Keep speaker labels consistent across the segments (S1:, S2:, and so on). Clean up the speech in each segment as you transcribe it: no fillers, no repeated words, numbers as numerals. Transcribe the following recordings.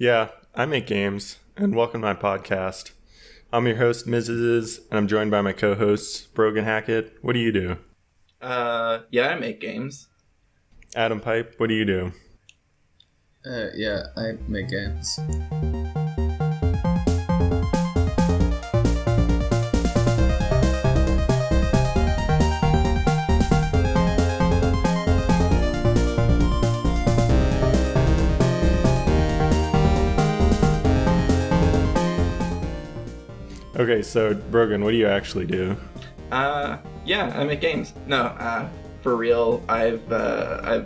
S1: Yeah, I make games, and welcome to my podcast. I'm your host, Miziziziz, and I'm joined by my co-hosts, Breogan Hackett. What do you do?
S2: Yeah, I make games.
S1: Adam Pype, what do you do?
S3: Yeah, I make games.
S1: Okay, so Brogan, what do you actually do?
S2: Yeah, I make games. No, for real, I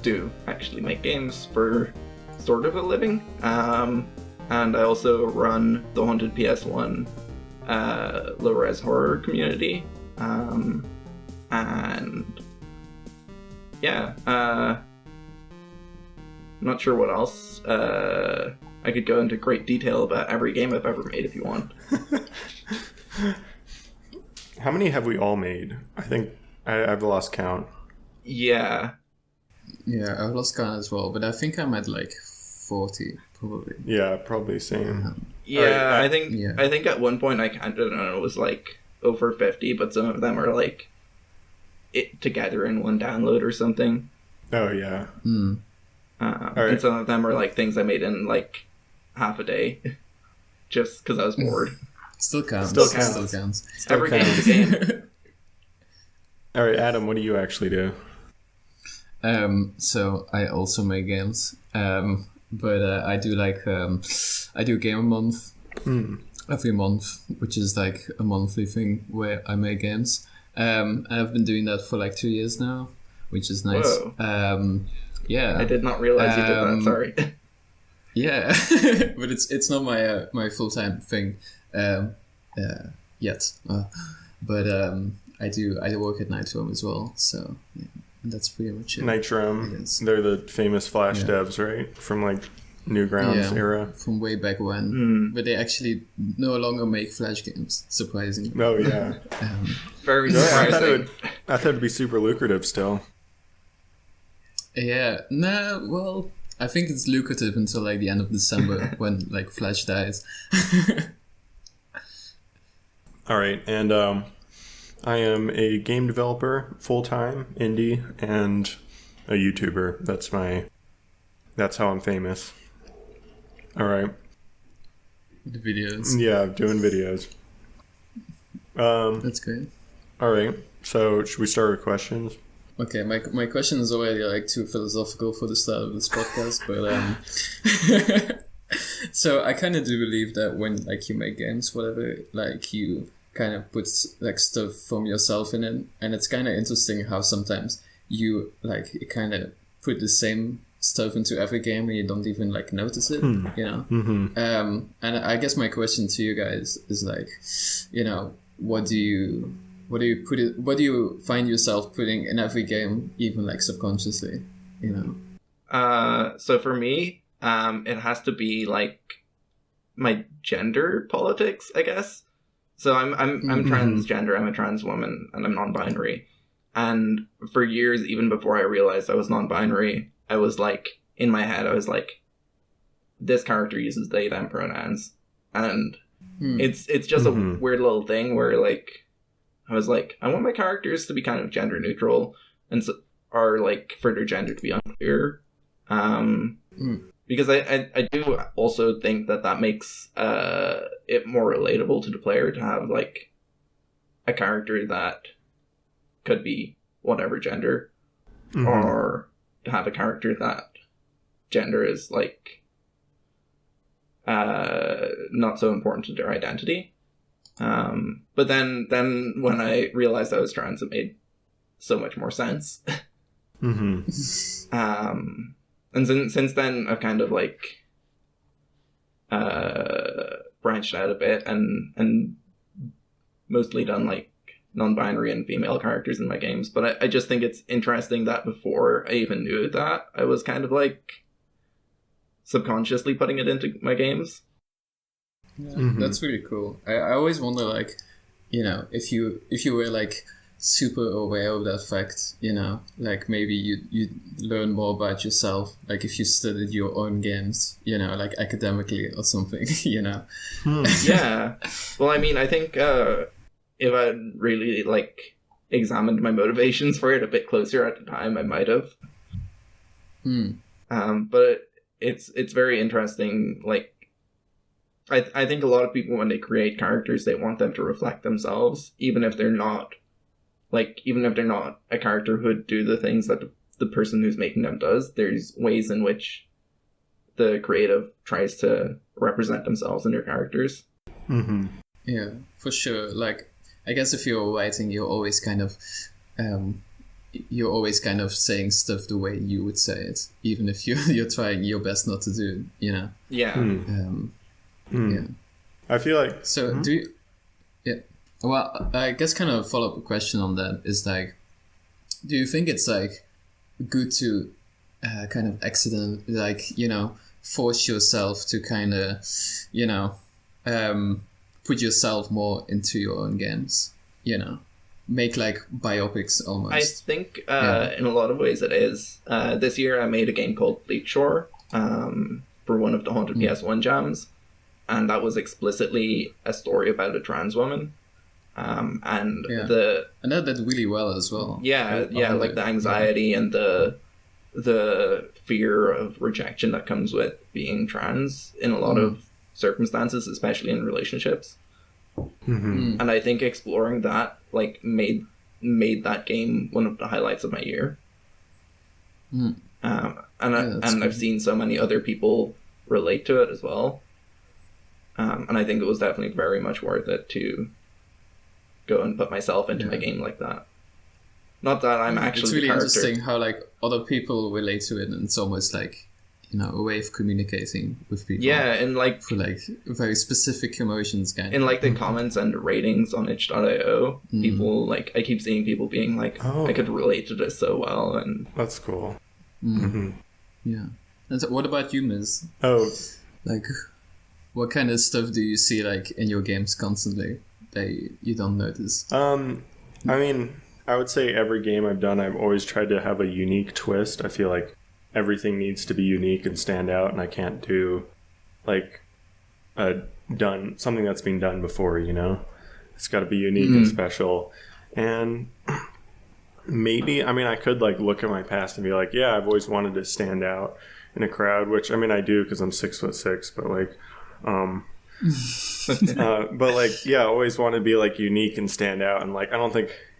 S2: do actually make games for sort of a living. And I also run the Haunted PS1 low-res horror community. And yeah, I'm not sure what else. I could go into great detail about every game I've ever made if you want.
S1: How many have we all made? I think I've lost count.
S2: Yeah.
S3: Yeah, I've lost count as well, but I think I'm at like 40, probably.
S1: Yeah, probably same.
S2: Yeah,
S1: Right,
S2: I think at one point I don't know, it was like over 50, but some of them are like it together in one download or something.
S1: Oh, yeah.
S3: Mm.
S2: And some of them are like things I made in like half a day, just because I was bored.
S3: Still counts.
S1: Still counts.
S2: Every game is a game.
S1: All right, Adam, what do you actually do?
S3: So I also make games, but I do I do game a month every month, which is like a monthly thing where I make games. And I've been doing that for like 2 years now, which is nice.
S2: Whoa.
S3: Yeah,
S2: I did not realize you did that. Sorry.
S3: Yeah, but it's not my full-time thing yet. But I work at Nitro as well, so yeah, that's pretty much it.
S1: Nitro, they're the famous Flash devs, right? From like Newgrounds era.
S3: From way back when. But they actually no longer make Flash games, surprisingly.
S1: Oh, yeah.
S2: Very
S1: I
S2: surprising.
S1: thought it'd be super lucrative still.
S3: Yeah, no, well, I think it's lucrative until like the end of December when like Flash dies.
S1: All right, and I am a game developer, full-time, indie, and a YouTuber. That's how I'm famous. All right.
S3: The videos.
S1: Yeah, doing videos.
S3: That's great.
S1: All right, so should we start with questions?
S3: Okay, my question is already like too philosophical for the start of this podcast, but so I kind of do believe that when like you make games, whatever, like you kind of put like stuff from yourself in it, and it's kind of interesting how sometimes you like kind of put the same stuff into every game and you don't even like notice it, you know.
S1: Mm-hmm.
S3: And I guess my question to you guys is like, you know, what do you find yourself putting in every game, even like subconsciously, you know?
S2: So for me, it has to be like my gender politics, I guess. So I'm transgender, I'm a trans woman, and I'm non-binary. And for years, even before I realized I was non-binary, I was like, in my head, I was like, this character uses they, them pronouns. And it's just a weird little thing where like, I was like, I want my characters to be kind of gender neutral and are like for their gender to be unclear. Because I do also think that makes it more relatable to the player to have like a character that could be whatever gender, or to have a character that gender is like not so important to their identity. But then when I realized I was trans, it made so much more sense. And since then, I've kind of like branched out a bit and mostly done like non-binary and female characters in my games. But I just think it's interesting that before I even knew that, I was kind of like subconsciously putting it into my games.
S3: Yeah, that's really cool. I always wonder, like, you know, if you were like super aware of that fact, you know, like maybe you learn more about yourself, like if you studied your own games, you know, like academically or something, you know.
S2: Yeah. Well, I mean, I think if I really like examined my motivations for it a bit closer at the time, I might have. But it's very interesting. Like, I think a lot of people, when they create characters, they want them to reflect themselves, even if they're not a character who would do the things that the person who's making them does. There's ways in which the creative tries to represent themselves in their characters.
S1: Mm-hmm.
S3: Yeah, for sure. Like, I guess if you're writing, you're always kind of saying stuff the way you would say it, even if you're trying your best not to do it, you know.
S2: Yeah.
S3: Yeah.
S1: I feel like
S3: so. Do you? Yeah. Well, I guess kind of a follow-up question on that is like, do you think it's like good to kind of force yourself to kind of, you know, put yourself more into your own games, you know, make like biopics almost?
S2: I think in a lot of ways it is. This year I made a game called Bleach Shore for one of the Haunted PS1 jams, and that was explicitly a story about a trans woman. And
S3: I know that really well as well.
S2: Like the anxiety and the fear of rejection that comes with being trans in a lot of circumstances, especially in relationships. And I think exploring that like made that game one of the highlights of my year. And I've seen so many other people relate to it as well. And I think it was definitely very much worth it to go and put myself into a game like that. Not that I'm actually
S3: It's really
S2: the character.
S3: interesting how like other people relate to it, and it's almost like, you know, a way of communicating with people.
S2: Yeah, and like
S3: for like very specific emotions, kind
S2: in
S3: of.
S2: like the comments and ratings on itch.io, people like I keep seeing people being like, I could relate to this so well, and
S1: that's cool.
S3: Yeah. And so what about you, Miz?
S1: Oh,
S3: like, what kind of stuff do you see like in your games constantly that you don't notice?
S1: I mean, I would say every game I've done, I've always tried to have a unique twist. I feel like everything needs to be unique and stand out, and I can't do like something that's been done before, you know? It's got to be unique and special. And maybe, I mean, I could like look at my past and be like, yeah, I've always wanted to stand out in a crowd, which I mean, I do because I'm 6'6", but like, but like, yeah, I always want to be like unique and stand out. And like,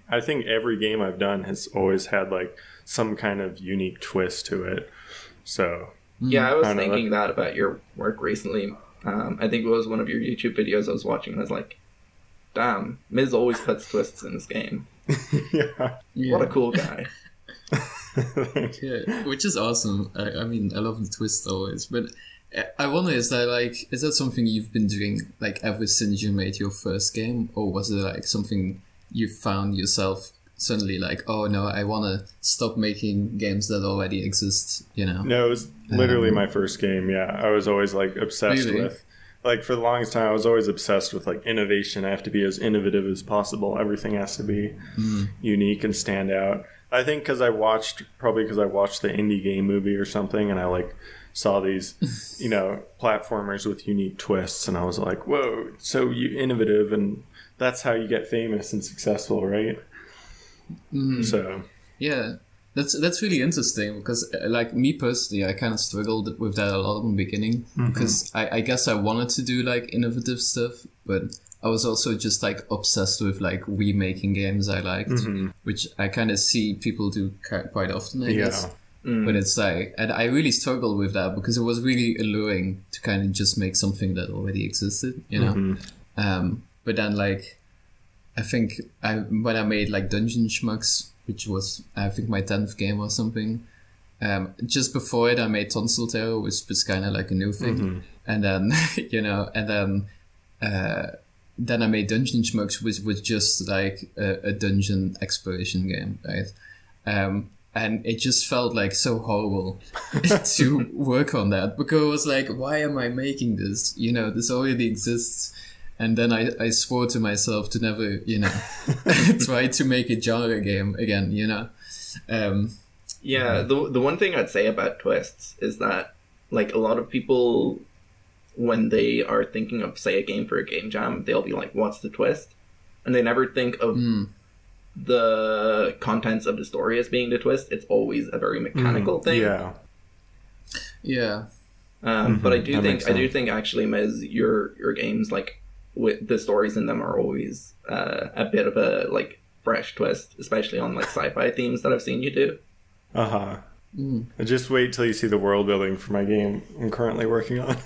S1: I think every game I've done has always had like some kind of unique twist to it. So
S2: yeah, I was thinking that about your work recently. I think it was one of your YouTube videos I was watching, and I was like, damn, Miz always puts twists in this game.
S1: yeah.
S2: What a cool guy.
S3: Yeah, which is awesome. I mean, I love the twist always, but I wonder, is that something you've been doing like ever since you made your first game, or was it like something you found yourself suddenly like, oh no, I want to stop making games that already exist, you know?
S1: No, it was literally my first game. Yeah, I was always like obsessed with, like for the longest time, I was always obsessed with like innovation. I have to be as innovative as possible. Everything has to be unique and stand out. I think because I watched the Indie Game Movie or something, and I like saw these, you know, platformers with unique twists, and I was like, whoa, so innovative, and that's how you get famous and successful, right? So
S3: yeah, that's really interesting, because like me personally, I kind of struggled with that a lot in the beginning, because I guess I wanted to do like innovative stuff, but I was also just like obsessed with like remaking games I liked, which I kind of see people do quite often, I guess. But it's like, and I really struggled with that because it was really alluring to kind of just make something that already existed, you know? But then like, I think when I made like Dungeon Schmucks, which was I think my 10th game or something, just before it I made Tonsil Terror, which was kind of like a new thing. And then, you know, then I made Dungeon Schmucks, which was just like a dungeon exploration game, right? And it just felt like so horrible to work on that, because it was like, why am I making this? You know, this already exists. And then I swore to myself to never, try to make a genre game again,
S2: Yeah, the one thing I'd say about twists is that, like, a lot of people, when they are thinking of, say, a game for a game jam, they'll be like, what's the twist? And they never think of the contents of the story as being the twist. It's always a very mechanical thing.
S1: Yeah.
S3: Yeah.
S2: But I do think actually, Miz, your games, like, with the stories in them are always a bit of a, like, fresh twist, especially on, like, sci-fi themes that I've seen you do.
S1: Uh-huh. Just wait till you see the world building for my game I'm currently working on.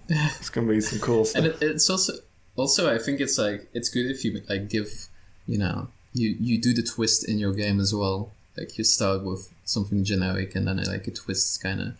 S1: It's gonna be some cool stuff.
S3: And it's also I think it's like, it's good if you like give, you do the twist in your game as well. Like you start with something generic and then like a twist kind of,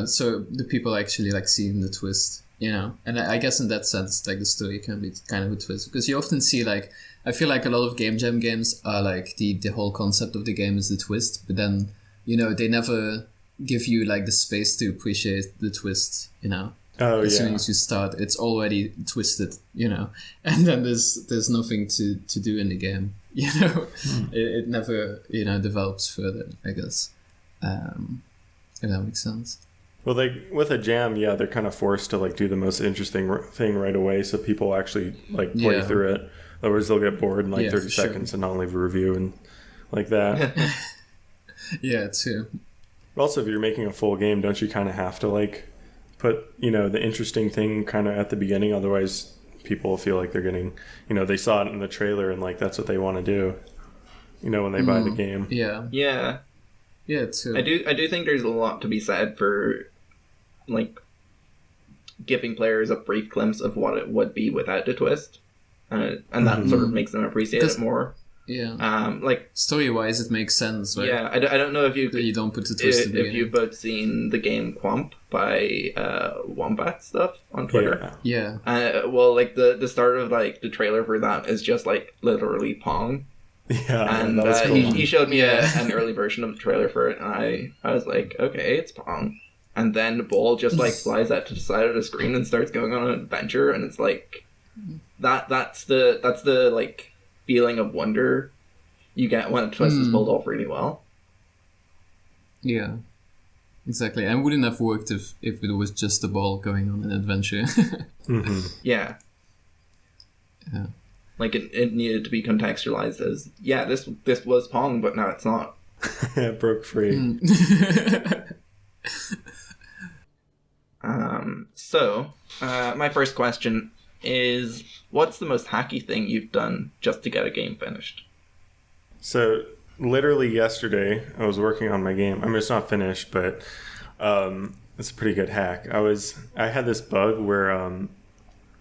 S3: so the people actually like seeing the twist, and I guess in that sense, like the story can be kind of a twist, because you often see like, I feel like a lot of game jam games are like the whole concept of the game is the twist, but then, they never give you like the space to appreciate the twist, as soon as you start, it's already twisted, and then there's nothing to do in the game, it never, develops further, I guess, if that makes sense.
S1: Well, with a jam, they're kind of forced to like do the most interesting thing right away, so people actually like play through it. Otherwise, they'll get bored in like 30 seconds and not leave a review and like that.
S3: Yeah, too.
S1: Also, if you're making a full game, don't you kind of have to like put the interesting thing kind of at the beginning? Otherwise, people feel like they're getting they saw it in the trailer and like that's what they want to do. When they buy the game.
S2: Yeah,
S3: too.
S2: I do think there's a lot to be said for like giving players a brief glimpse of what it would be without the twist, and that sort of makes them appreciate it more.
S3: Yeah.
S2: Like
S3: story-wise, it makes sense, right?
S2: Yeah, I don't know if you
S3: don't put the twist at the
S2: if you've both seen the game Quamp by Wombat Stuff on Twitter.
S3: Yeah.
S2: Well, like the start of like the trailer for that is just like literally Pong.
S1: Yeah,
S2: and cool. he showed me an early version of the trailer for it, and I was like, okay, it's Pong. And then the ball just like flies out to the side of the screen and starts going on an adventure, and it's like that's the like feeling of wonder you get when a twist is pulled off really well.
S3: Yeah, exactly. And wouldn't have worked if it was just the ball going on an adventure.
S2: Yeah. Like it needed to be contextualized as this was Pong, but now it's not.
S1: It broke free.
S2: So my first question is, what's the most hacky thing you've done just to get a game finished? So,
S1: literally yesterday, I was working on my game. I mean, it's not finished, but it's a pretty good hack. I had this bug where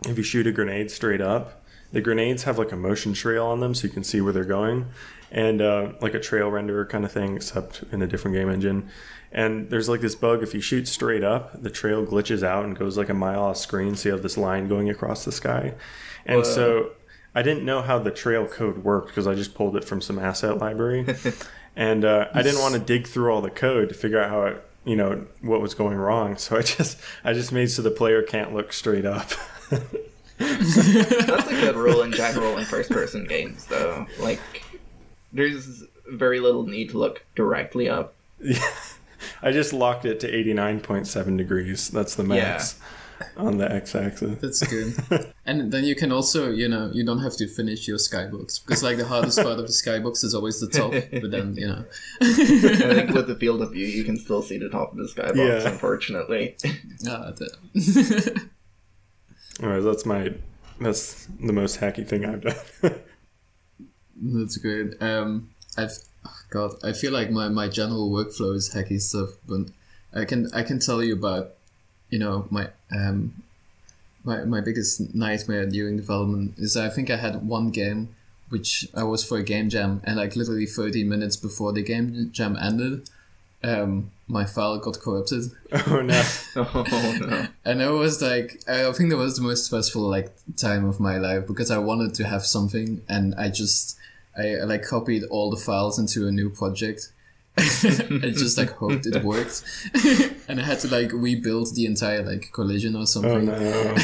S1: if you shoot a grenade straight up, the grenades have like a motion trail on them, so you can see where they're going, and like a trail renderer kind of thing, except in a different game engine. And there's like this bug, if you shoot straight up, the trail glitches out and goes like a mile off screen, so you have this line going across the sky. And so I didn't know how the trail code worked because I just pulled it from some asset library. And I didn't want to dig through all the code to figure out how it, what was going wrong. So I just made so the player can't look straight up.
S2: That's a good rule in general in first-person games, though. Like, there's very little need to look directly up.
S1: Yeah. I just locked it to 89.7 degrees. That's the max on the x-axis.
S3: That's good. And then you can also, you don't have to finish your skybox. Because, like, the hardest part of the skybox is always the top. But then,
S2: I think with the field of view, you can still see the top of the skybox, unfortunately.
S1: Alright, that's the most hacky thing I've done.
S3: That's great. I feel like my general workflow is hacky stuff, but I can tell you about, my biggest nightmare during development is I think I had one game which I was for a game jam, and like literally 30 minutes before the game jam ended, my file got corrupted.
S1: Oh no.
S2: Oh no.
S3: And it was like, I think that was the most stressful like time of my life, because I wanted to have something, and I like copied all the files into a new project. I just like hoped it worked. and I had to like rebuild the entire like collision or
S1: Oh
S3: something.
S1: no.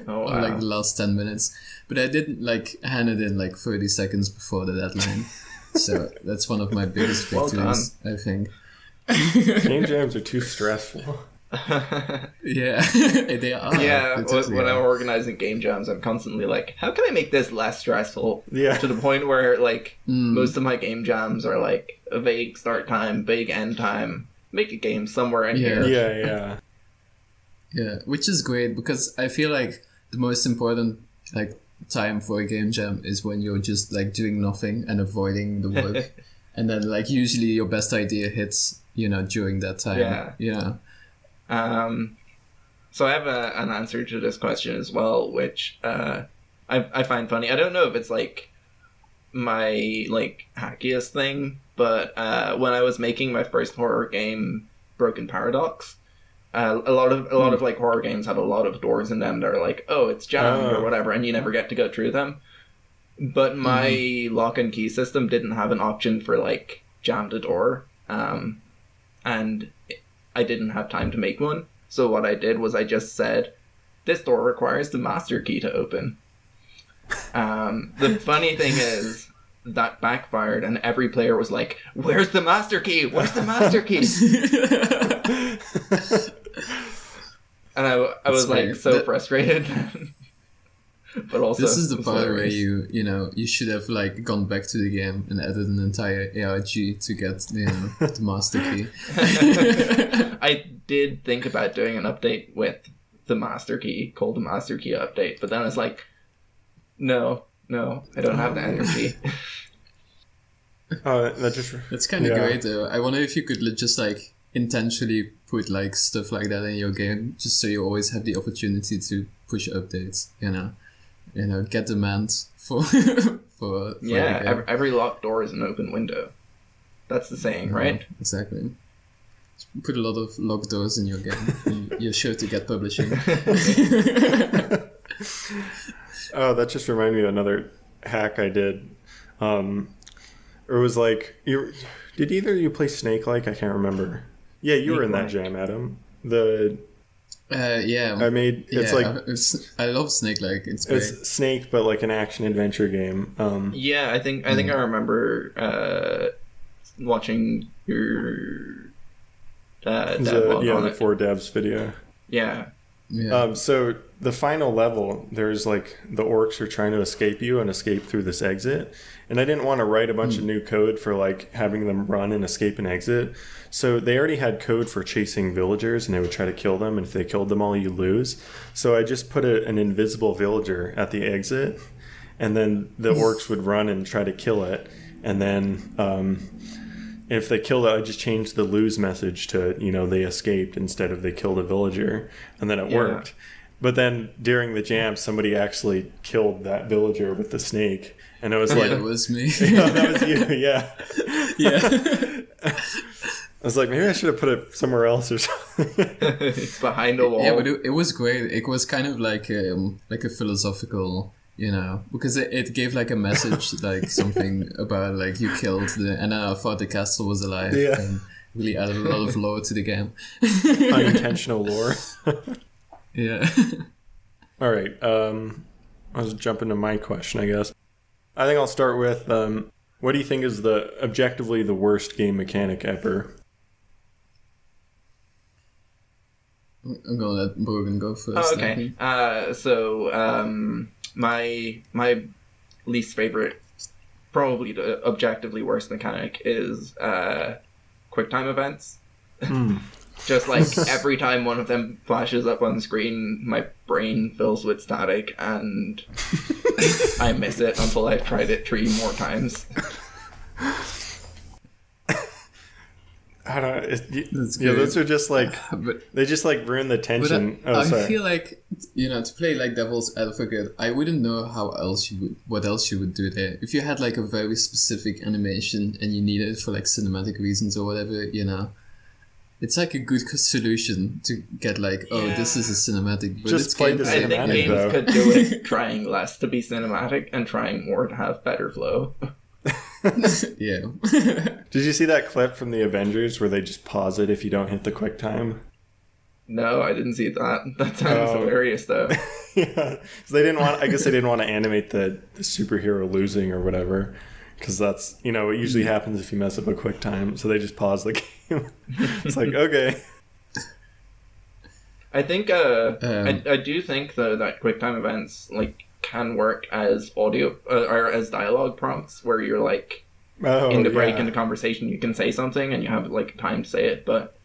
S2: Oh,
S3: on like
S2: wow.
S3: the last 10 minutes. But I did like hand it in like 30 seconds before the deadline. So that's one of my biggest
S2: Well
S3: victories, I think.
S1: Game jams are too stressful.
S3: Yeah, they are.
S2: Yeah,
S3: They totally
S2: when I'm
S3: are.
S2: organizing game jams, I'm constantly like, how can I make this less stressful?
S1: Yeah.
S2: To the point where, like, most of my game jams are like a vague start time, big end time. Make a game somewhere in
S3: Yeah.
S2: here.
S3: Yeah, which is great because I feel like the most important like time for a game jam is when you're just like doing nothing and avoiding the work. And then like usually your best idea hits, during that time.
S2: Yeah.
S3: Yeah.
S2: So I have an answer to this question as well, which I find funny. I don't know if it's like my like hackiest thing, but when I was making my first horror game, Broken Paradox, a lot of like horror games have a lot of doors in them that are like, oh, it's jammed or whatever, and you never get to go through them. But my lock and key system didn't have an option for like jam the door, and I didn't have time to make one. So what I did was I just said, this door requires the master key to open. The funny thing is that backfired, and every player was like, where's the master key? Where's the master key? And I was like so frustrated. But also,
S3: this is the part where
S2: hilarious.
S3: you should have like gone back to the game and added an entire ARG to get the master key.
S2: I did think about doing an update with the master key, called the master key update, but then I was like, no, I don't have the energy.
S3: That's kind of great though. I wonder if you could just like intentionally put like stuff like that in your game, just so you always have the opportunity to push updates. Get demand for for
S2: Yeah,
S3: the game.
S2: every locked door is an open window. That's the saying, right?
S3: Exactly. Put a lot of locked doors in your game, and you're sure to get publishing.
S1: Oh, that just reminded me of another hack I did. It was like, did either of you play Snake Like? I can't remember. Yeah, you were in that jam, Adam.
S3: Yeah.
S1: I made
S3: I love Snake Like. It's great.
S1: It's Snake, but like an action adventure game.
S2: Yeah, I think I remember watching your dev log on
S1: the
S2: it.
S1: 4devs video.
S2: Yeah.
S1: So the final level, there's like the orcs are trying to escape you and escape through this exit. And I didn't want to write a bunch of new code for like having them run and escape and exit. So they already had code for chasing villagers and they would try to kill them. And if they killed them all, you lose. So I just put an invisible villager at the exit. And then the orcs would run and try to kill it. And then if they killed it, I just changed the lose message to, they escaped instead of they killed a villager. And then it worked. But then during the jam, somebody actually killed that villager with the snake. And I was like...
S3: it was me.
S1: That was you, yeah.
S3: Yeah.
S1: I was like, maybe I should have put it somewhere else or something.
S2: It's behind a wall.
S3: Yeah, but it was great. It was kind of like a philosophical, because it gave like a message, like something about like you killed and then I thought the castle was alive.
S1: Yeah.
S3: And really added a lot of lore to the game.
S1: Unintentional lore.
S3: Yeah.
S1: All right. I'll jump into my question, I guess. I think I'll start with, what do you think is objectively the worst game mechanic ever?
S3: I'm gonna let Breogan go first.
S2: Oh, okay. My least favorite, probably the objectively worst mechanic is QuickTime events. Just like every time one of them flashes up on screen, my brain fills with static and I miss it until I've tried it 3 more times.
S1: I don't. Those are just like they just like ruin the tension.
S3: I feel like to play like devil's advocate, I wouldn't know what else you would do there. If you had like a very specific animation and you needed it for like cinematic reasons or whatever, it's like a good solution to get like, this is a cinematic. But
S1: just
S3: it's
S1: play the
S2: I think
S1: cinematic,
S2: games
S1: though.
S2: could do it trying less to be cinematic and trying more to have better flow.
S3: Yeah.
S1: Did you see that clip from the Avengers where they just pause it if you don't hit the quick time?
S2: No, I didn't see that. That sounds hilarious, though.
S1: Yeah, so they didn't want. I guess they didn't want to animate the superhero losing or whatever, because that's it usually happens if you mess up a quick time. So they just pause the game. It's like, okay.
S2: I think I do think though that QuickTime events like can work as audio or as dialogue prompts where you're like in the break in the conversation you can say something and you have like time to say it, but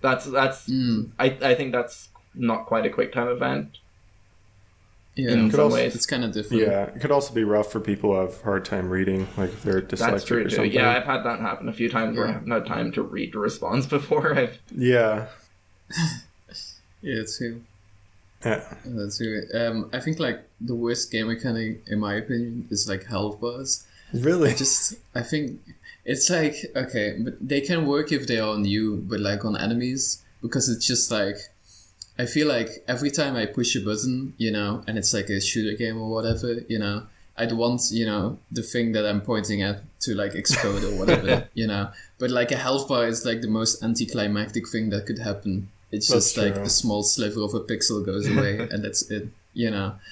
S2: that's I think that's not quite a QuickTime event.
S3: Yeah,
S2: in some ways
S3: it's kind of different.
S1: Yeah, it could also be rough for people who have hard time reading, like if they're dyslexic
S2: that's true
S1: or
S2: too.
S1: something.
S2: Yeah, I've had that happen a few times where I haven't had time to read the response before.
S1: Yeah.
S3: Yeah, too.
S1: Yeah.
S3: That's true. I think like the worst game mechanic, in my opinion, is like health bars.
S1: Really?
S3: I think it's like, okay, but they can work if they are on you, but like on enemies, because it's just like, I feel like every time I push a button, and it's like a shooter game or whatever, I'd want, the thing that I'm pointing at to like explode or whatever, but like a health bar is like the most anticlimactic thing that could happen. It's just like a small sliver of a pixel goes away and that's it, and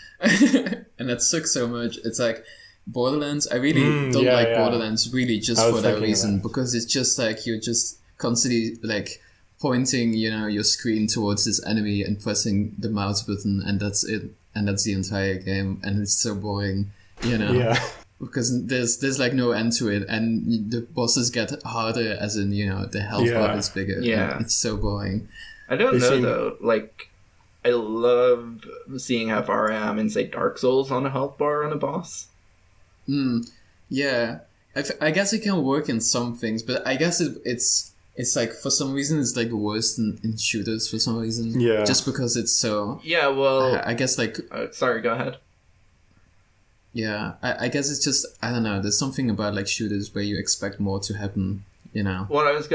S3: that sucks so much. It's like Borderlands. I really don't like Borderlands really just for that reason, because it's just like you're just constantly like pointing, your screen towards this enemy and pressing the mouse button, and that's it. And that's the entire game, and it's so boring,
S1: Yeah.
S3: Because there's like no end to it, and the bosses get harder as in, the health bar is bigger.
S2: Yeah.
S3: It's so boring.
S2: I don't know though, like, I love seeing how far I am in, say, Dark Souls on a health bar on a boss.
S3: Yeah. I guess it can work in some things, but I guess it's like, for some reason, it's like worse in shooters for some reason.
S1: Yeah.
S3: Just because it's so...
S2: Yeah, well...
S3: I guess like...
S2: sorry, go ahead.
S3: Yeah, I guess it's just, I don't know, there's something about like shooters where you expect more to happen,
S2: What I was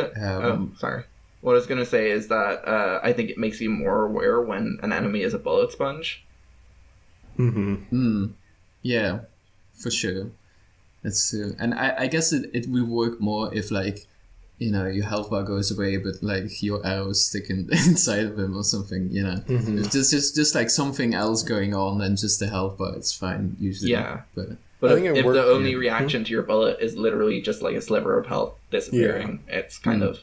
S2: sorry. What I was going to say is that I think it makes you more aware when an enemy is a bullet sponge.
S3: Yeah, for sure. That's true. And I guess it will work more if like, your health bar goes away, but like your arrows stick inside of him or something, If there's just like something else going on than just the health bar, it's fine usually.
S2: Yeah.
S3: But
S2: I think if the only reaction to your bullet is literally just like a sliver of health disappearing, it's kind of...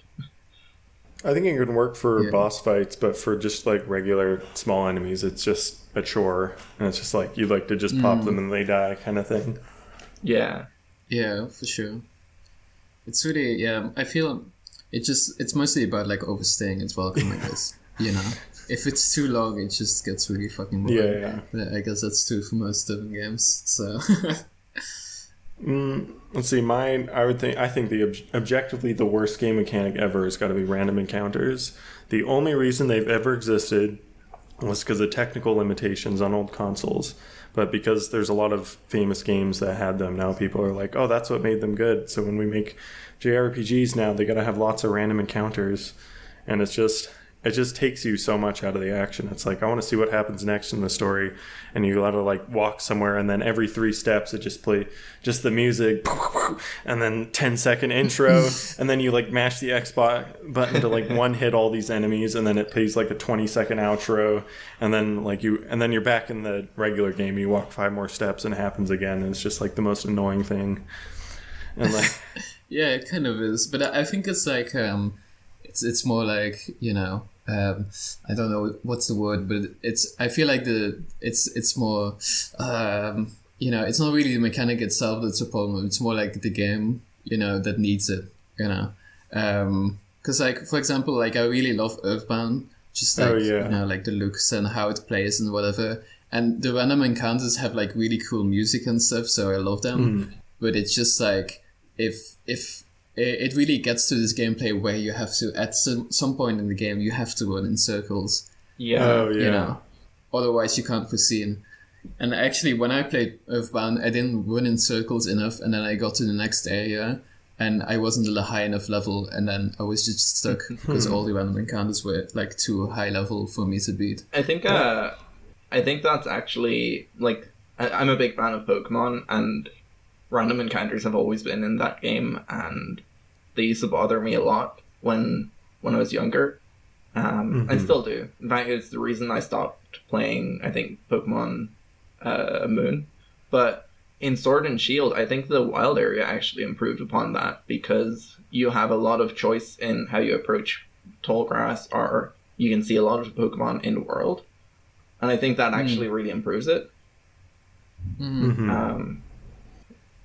S1: I think it can work for boss fights, but for just like regular small enemies, it's just a chore, and it's just like you like to just pop them and they die kind of thing.
S2: Yeah.
S3: Yeah, for sure. It's really, I feel it's mostly about like overstaying its welcome, I guess. If it's too long, it just gets really fucking boring.
S1: Yeah.
S3: But I guess that's true for most different games. So.
S1: Let's see. I think the objectively the worst game mechanic ever has got to be random encounters. The only reason they've ever existed was because of technical limitations on old consoles. But because there's a lot of famous games that had them, now people are like, oh, that's what made them good. So when we make JRPGs now, they got to have lots of random encounters, and it just takes you so much out of the action. It's like, I want to see what happens next in the story, and you got to like walk somewhere, and then every 3 steps it just play just the music, and then 10-second intro, and then you like mash the X button to like one hit all these enemies, and then it plays like a 20-second outro, and then you're back in the regular game. You walk 5 more steps, and it happens again, and it's just like the most annoying thing. And like,
S3: yeah, it kind of is, but I think it's like it's more like, I don't know what's the word, but I feel like it's more, it's not really the mechanic itself that's a problem. It's more like the game, that needs it, because like, for example, like I really love Earthbound, just like, like the looks and how it plays and whatever. And the random encounters have like really cool music and stuff, so I love them. But it's just like, if it really gets to this gameplay where you have to, at some point in the game, you have to run in circles.
S2: Yeah.
S3: Otherwise you can't proceed. And actually, when I played Earthbound, I didn't run in circles enough, and then I got to the next area, and I wasn't at a high enough level, and then I was just stuck, because all the random encounters were like too high level for me to beat.
S2: I think that's actually, like, I'm a big fan of Pokemon, and random encounters have always been in that game, and they used to bother me a lot when I was younger. I still do. In fact, it's the reason I stopped playing, I think, Pokemon Moon. But in Sword and Shield, I think the wild area actually improved upon that because you have a lot of choice in how you approach tall grass, or you can see a lot of Pokemon in the world. And I think that actually really improves it.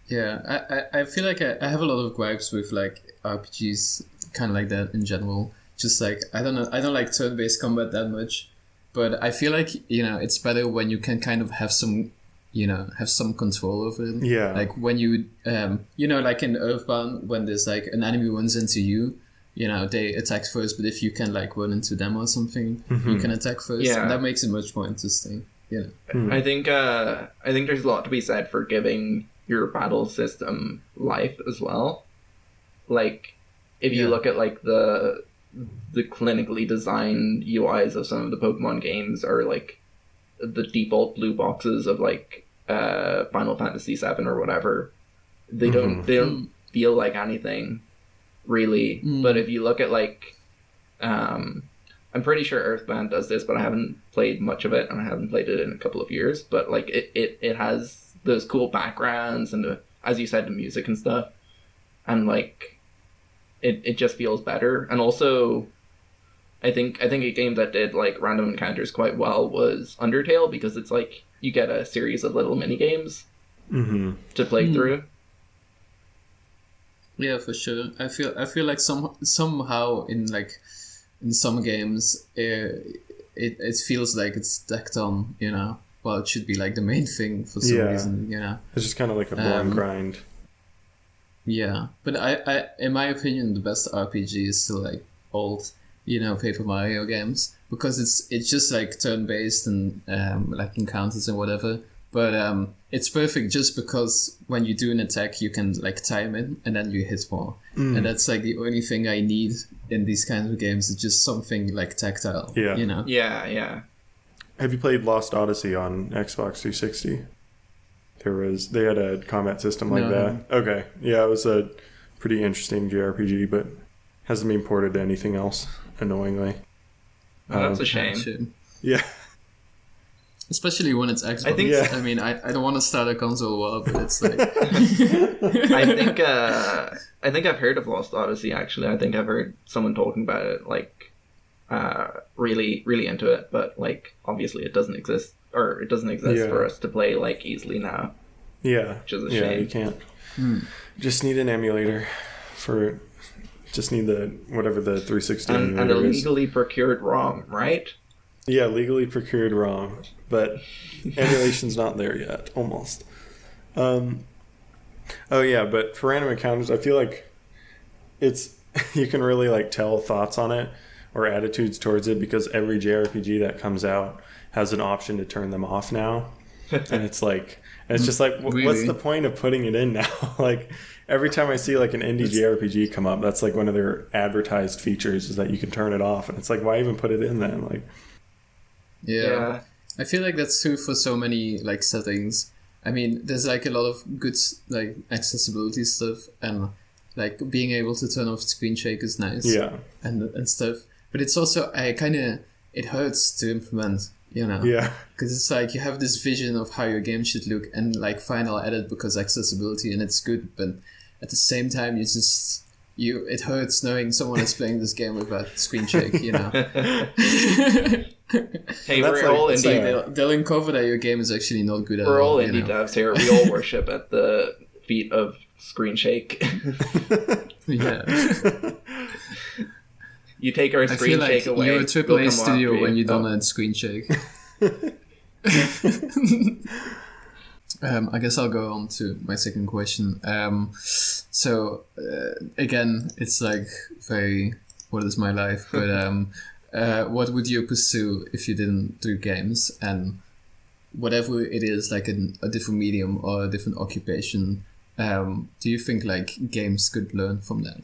S3: Yeah, I feel like I have a lot of gripes with like RPGs kind of like that in general. Just like, I don't know, I don't like turn-based combat that much, but I feel like, it's better when you can kind of have some control over it.
S1: Yeah.
S3: Like when you, like in Earthbound, when there's like an enemy runs into you, they attack first, but if you can like run into them or something, you can attack first.
S2: Yeah.
S3: And that makes it much more interesting. Yeah.
S2: I think there's a lot to be said for giving your battle system life as well. Like, if you look at like the clinically designed UIs of some of the Pokemon games, are like the default blue boxes of like Final Fantasy VII or whatever. They don't feel like anything really. But if you look at like I'm pretty sure Earthbound does this, but I haven't played much of it, and I haven't played it in a couple of years. But like it has those cool backgrounds and as you said, the music and stuff, and like it just feels better. And also, I think a game that did like random encounters quite well was Undertale, because it's like you get a series of little mini games to play through.
S3: Yeah, for sure. I feel like somehow in some games it feels like it's tacked on. Well, it should be like the main thing for some reason.
S1: It's just kind of like a boring grind.
S3: Yeah, but I in my opinion, the best RPG is still like old, Paper Mario games, because it's just like turn based and like encounters and whatever. But it's perfect just because when you do an attack, you can like time it and then you hit more, and that's like the only thing I need in these kinds of games. Is just something like tactile.
S1: Yeah.
S2: Yeah.
S1: Have you played Lost Odyssey on Xbox 360? They had a combat system like that. Okay. Yeah, it was a pretty interesting JRPG, but hasn't been ported to anything else, annoyingly.
S2: Oh, that's a shame.
S1: Yeah.
S3: Especially when it's Xbox. I mean, I don't want to start a console war, but it's like
S2: I think I've heard of Lost Odyssey, actually. I think I've heard someone talking about it, like really, really into it, but like obviously it doesn't exist for us to play like easily now.
S1: Yeah.
S2: Which is a shame.
S1: You can't. Just need an emulator just need the 360 emulator
S2: and a legally procured ROM, right?
S1: Yeah, legally procured ROM, but emulation's not there yet, almost. But for random encounters, I feel like it's you can really like tell thoughts on it or attitudes towards it, because every JRPG that comes out has an option to turn them off now. And it's just like, what's the point of putting it in now? Like, every time I see like an indie JRPG come up, that's like one of their advertised features, is that you can turn it off. And it's like, why even put it in then? Like,
S3: yeah. I feel like that's true for so many like settings. I mean, there's like a lot of good like accessibility stuff, and like being able to turn off screen shake is nice.
S1: Yeah.
S3: And stuff. But it's also, it hurts to implement,
S1: Yeah.
S3: Because it's like you have this vision of how your game should look, and like final edit because accessibility, and it's good, but at the same time it hurts knowing someone is playing this game without screen shake,
S2: Hey, we're all indie.
S3: Like they'll uncover that your game is actually not good at all.
S2: We're all indie devs here. We all worship at the feet of screen shake.
S3: Yeah.
S2: You take our screen shake away.
S3: You're a AAA studio when you don't add screen shake. I guess I'll go on to my second question. Again, it's like very, what is my life? But what would you pursue if you didn't do games? And whatever it is, like a different medium or a different occupation, do you think like games could learn from that?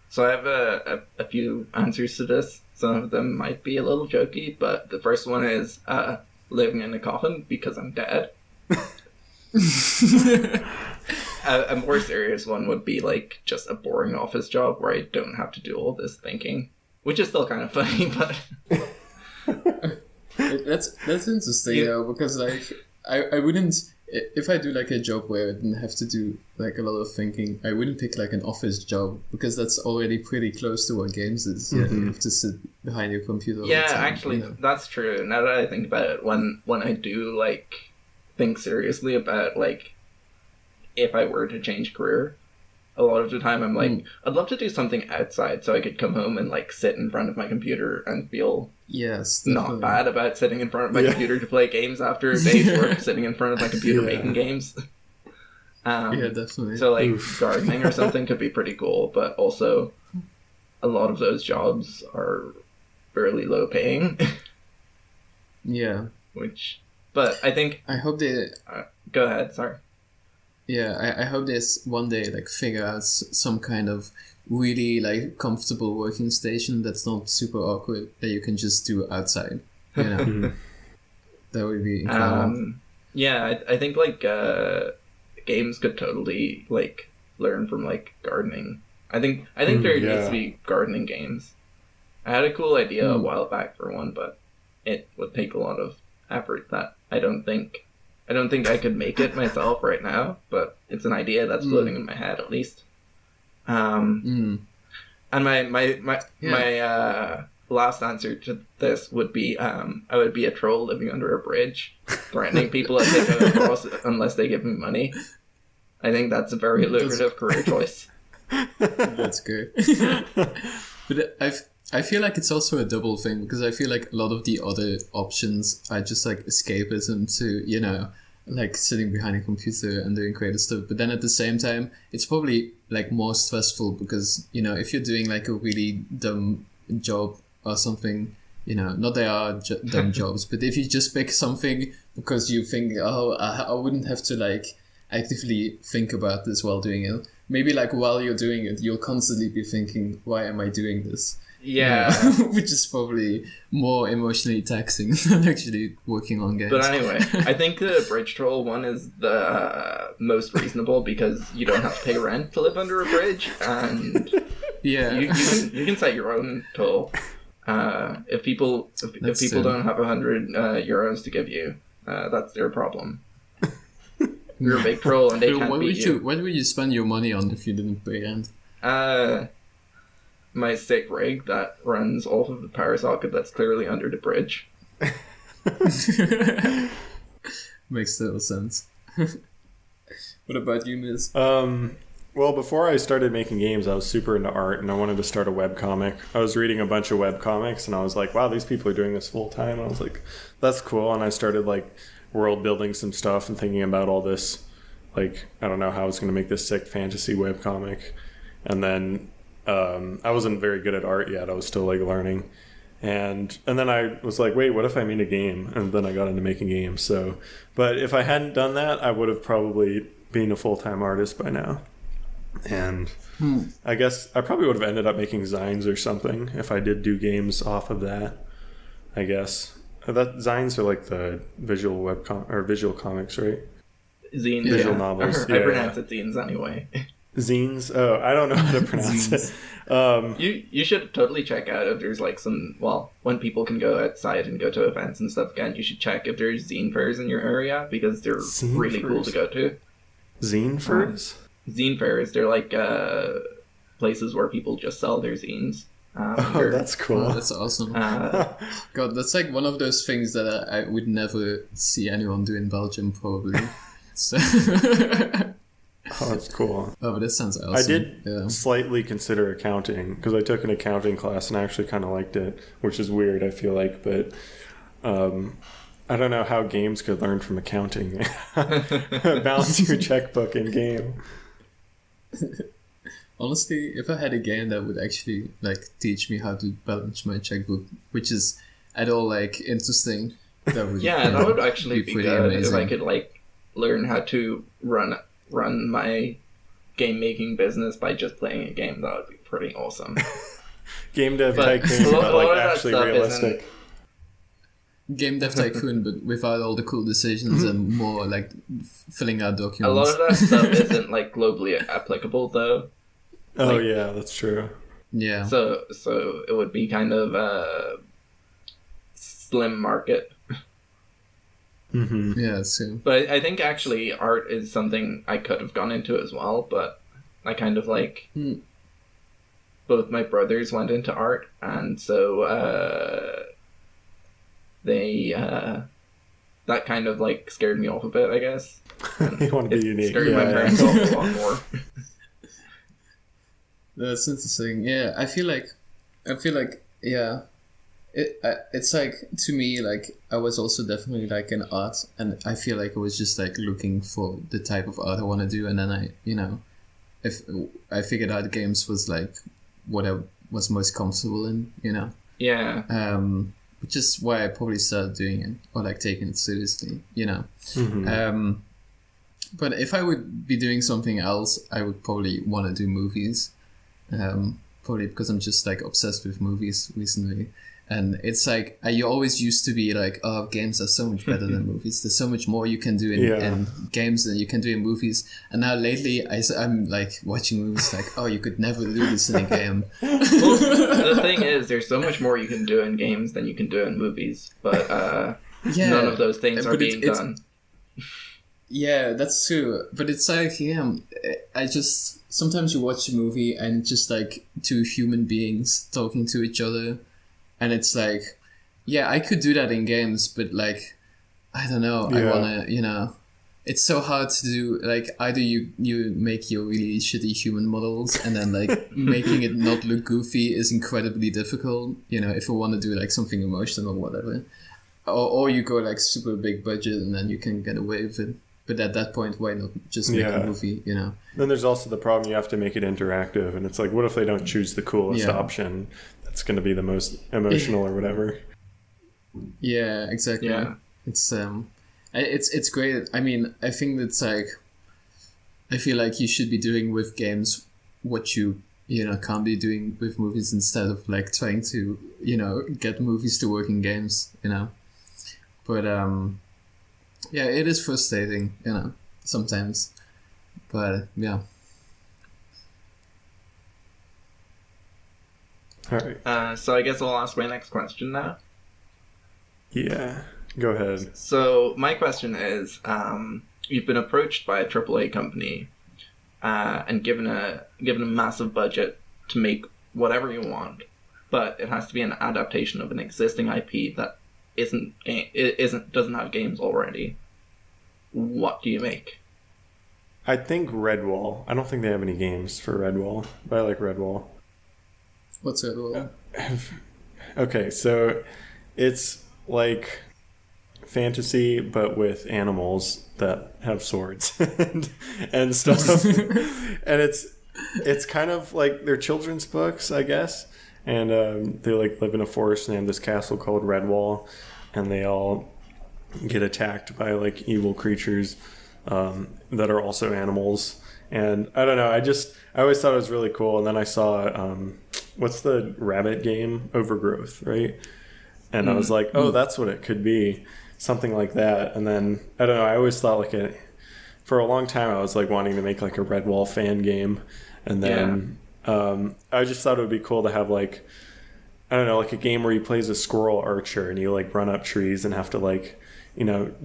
S2: So I have a few answers to this. Some of them might be a little jokey, but the first one is living in a coffin because I'm dead. A more serious one would be like just a boring office job where I don't have to do all this thinking, which is still kind of funny, but
S3: That's interesting though, because like I wouldn't, if I do like a job where I didn't have to do like a lot of thinking, I wouldn't pick like an office job because that's already pretty close to what games is. Yeah, you have to sit behind your computer all the time,
S2: actually, that's true. Now that I think about it, when I do like think seriously about like if I were to change career, a lot of the time I'm like, I'd love to do something outside so I could come home and like sit in front of my computer and feel not bad about sitting in front of my computer to play games after a day's work sitting in front of my computer making games.
S3: Yeah, definitely.
S2: So like gardening or something could be pretty cool, but also a lot of those jobs are fairly low paying.
S3: Yeah.
S2: But I think...
S3: I hope they...
S2: go ahead, sorry.
S3: Yeah, I hope they one day like figure out some kind of really like comfortable working station that's not super awkward that you can just do outside. You know, that would be incredible.
S2: Yeah, I think like games could totally like learn from like gardening. I think there needs to be gardening games. I had a cool idea a while back for one, but it would take a lot of effort that I don't think I could make it myself right now, but it's an idea that's floating in my head at least. And my last answer to this would be I would be a troll living under a bridge, threatening people as they go across unless they give me money. I think that's a very lucrative career choice.
S3: That's good. But I feel like it's also a double thing, because I feel like a lot of the other options are just like escapism to, you know, like sitting behind a computer and doing creative stuff. But then at the same time, it's probably like more stressful because, you know, if you're doing like a really dumb job or something, you know, not they are dumb jobs, but if you just pick something because you think, oh, I wouldn't have to like actively think about this while doing it. Maybe like while you're doing it, you'll constantly be thinking, why am I doing this?
S2: Yeah.
S3: Which is probably more emotionally taxing than actually working on games.
S2: But anyway, I think the bridge troll one is the most reasonable because you don't have to pay rent to live under a bridge, and you can set your own toll. If people don't have 100 euros to give you, that's their problem. You're a big troll and they can't beat you.
S3: What would you spend your money on if you didn't pay rent?
S2: My sick rig that runs off of the power socket that's clearly under the bridge.
S3: Makes total sense. What about you, Miz?
S1: Well, before I started making games, I was super into art and I wanted to start a webcomic. I was reading a bunch of webcomics and I was like, wow, these people are doing this full time. I was like, that's cool. And I started like world building some stuff and thinking about all this, like, I don't know how I was going to make this sick fantasy webcomic. And then I wasn't very good at art yet. I was still like learning. And then I was like, wait, what if I made a game? And then I got into making games. So, but if I hadn't done that, I would have probably been a full-time artist by now. And I guess I probably would have ended up making zines or something if I did do games off of that, I guess. That zines are like the visual visual comics, right?
S2: Zines.
S1: Visual novels.
S2: I pronounce it zines anyway.
S1: Zines? Oh, I don't know how to pronounce it.
S2: You should totally check out if there's like when people can go outside and go to events and stuff again, you should check if there's zine fairs in your area because they're really cool to go to.
S1: Zine fairs?
S2: Zine fairs, they're like places where people just sell their zines.
S1: That's cool.
S3: Oh, that's awesome. God, that's like one of those things that I would never see anyone do in Belgium, probably. So
S1: Oh, that's cool.
S3: Oh, but that sounds awesome.
S1: I did slightly consider accounting because I took an accounting class and I actually kind of liked it, which is weird, I feel like. But I don't know how games could learn from accounting. Balance your checkbook in game.
S3: Honestly, if I had a game that would actually like teach me how to balance my checkbook, which is at all like interesting, that would
S2: that would actually be good
S3: amazing.
S2: If I could like learn how to run my game making business by just playing a game. That would be pretty awesome.
S1: Game dev tycoon, but like actually realistic.
S3: Game dev tycoon, but without all the cool decisions and more like filling out documents.
S2: A lot of that stuff isn't like globally applicable though.
S1: Oh yeah, that's true.
S3: Yeah.
S2: So it would be kind of a slim market.
S1: Mm-hmm.
S3: Yeah, so
S2: But I think actually art is something I could have gone into as well, but I kind of like both my brothers went into art, and so they that kind of like scared me off a bit, I guess.
S1: You want to be unique.
S2: Scared my parents off a lot more.
S3: that's interesting. Yeah, I feel like, yeah, it's like, to me, like, I was also definitely like in art, and I feel like I was just like looking for the type of art I want to do, and then if I figured out games was like what I was most comfortable in,
S2: Yeah.
S3: which is why I probably started doing it, or like taking it seriously,
S1: Mm-hmm.
S3: But if I would be doing something else, I would probably want to do movies. Probably because I'm just like obsessed with movies recently. And it's like, you always used to be like, oh, games are so much better than movies. There's so much more you can do in games than you can do in movies. And now lately, I'm like watching movies like, oh, you could never do this in a game.
S2: Well, the thing is, there's so much more you can do in games than you can do in movies. But none of those things are being done.
S3: Yeah, that's true. But it's like, sometimes you watch a movie and it's just like two human beings talking to each other. And it's like, yeah, I could do that in games, but like, I don't know.
S1: Yeah.
S3: I want to, it's so hard to do. Like, either you make your really shitty human models, and then like making it not look goofy is incredibly difficult, if you want to do like something emotional or whatever. Or you go like super big budget and then you can get away with it. But at that point, why not just make a movie,
S1: Then there's also the problem, you have to make it interactive. And it's like, what if they don't choose the coolest option that's going to be the most emotional or whatever?
S3: Yeah, exactly.
S2: Yeah.
S3: It's great. I mean, I think that's like, I feel like you should be doing with games what you can't be doing with movies, instead of like trying to, get movies to work in games, But, yeah, it is frustrating, sometimes. But, yeah.
S1: All right.
S2: So I guess I'll ask my next question now.
S1: Yeah. Go ahead.
S2: So my question is, you've been approached by a AAA company and given a massive budget to make whatever you want, but it has to be an adaptation of an existing IP that doesn't have games already. What do you make?
S1: I think Redwall. I don't think they have any games for Redwall, but I like Redwall.
S3: What's Redwall?
S1: Okay, so it's like fantasy, but with animals that have swords and stuff. And it's kind of like they're children's books, I guess. And they like live in a forest and they have this castle called Redwall, and they all get attacked by like evil creatures that are also animals. And I don't know, I always thought it was really cool. And then I saw what's the rabbit game, Overgrowth, right? And I was like, oh, that's what it could be, something like that. And then I don't know, I always thought for a long time I was like wanting to make like a Redwall fan game. And then I just thought it would be cool to have like, I don't know, like a game where he plays a squirrel archer and you like run up trees and have to like,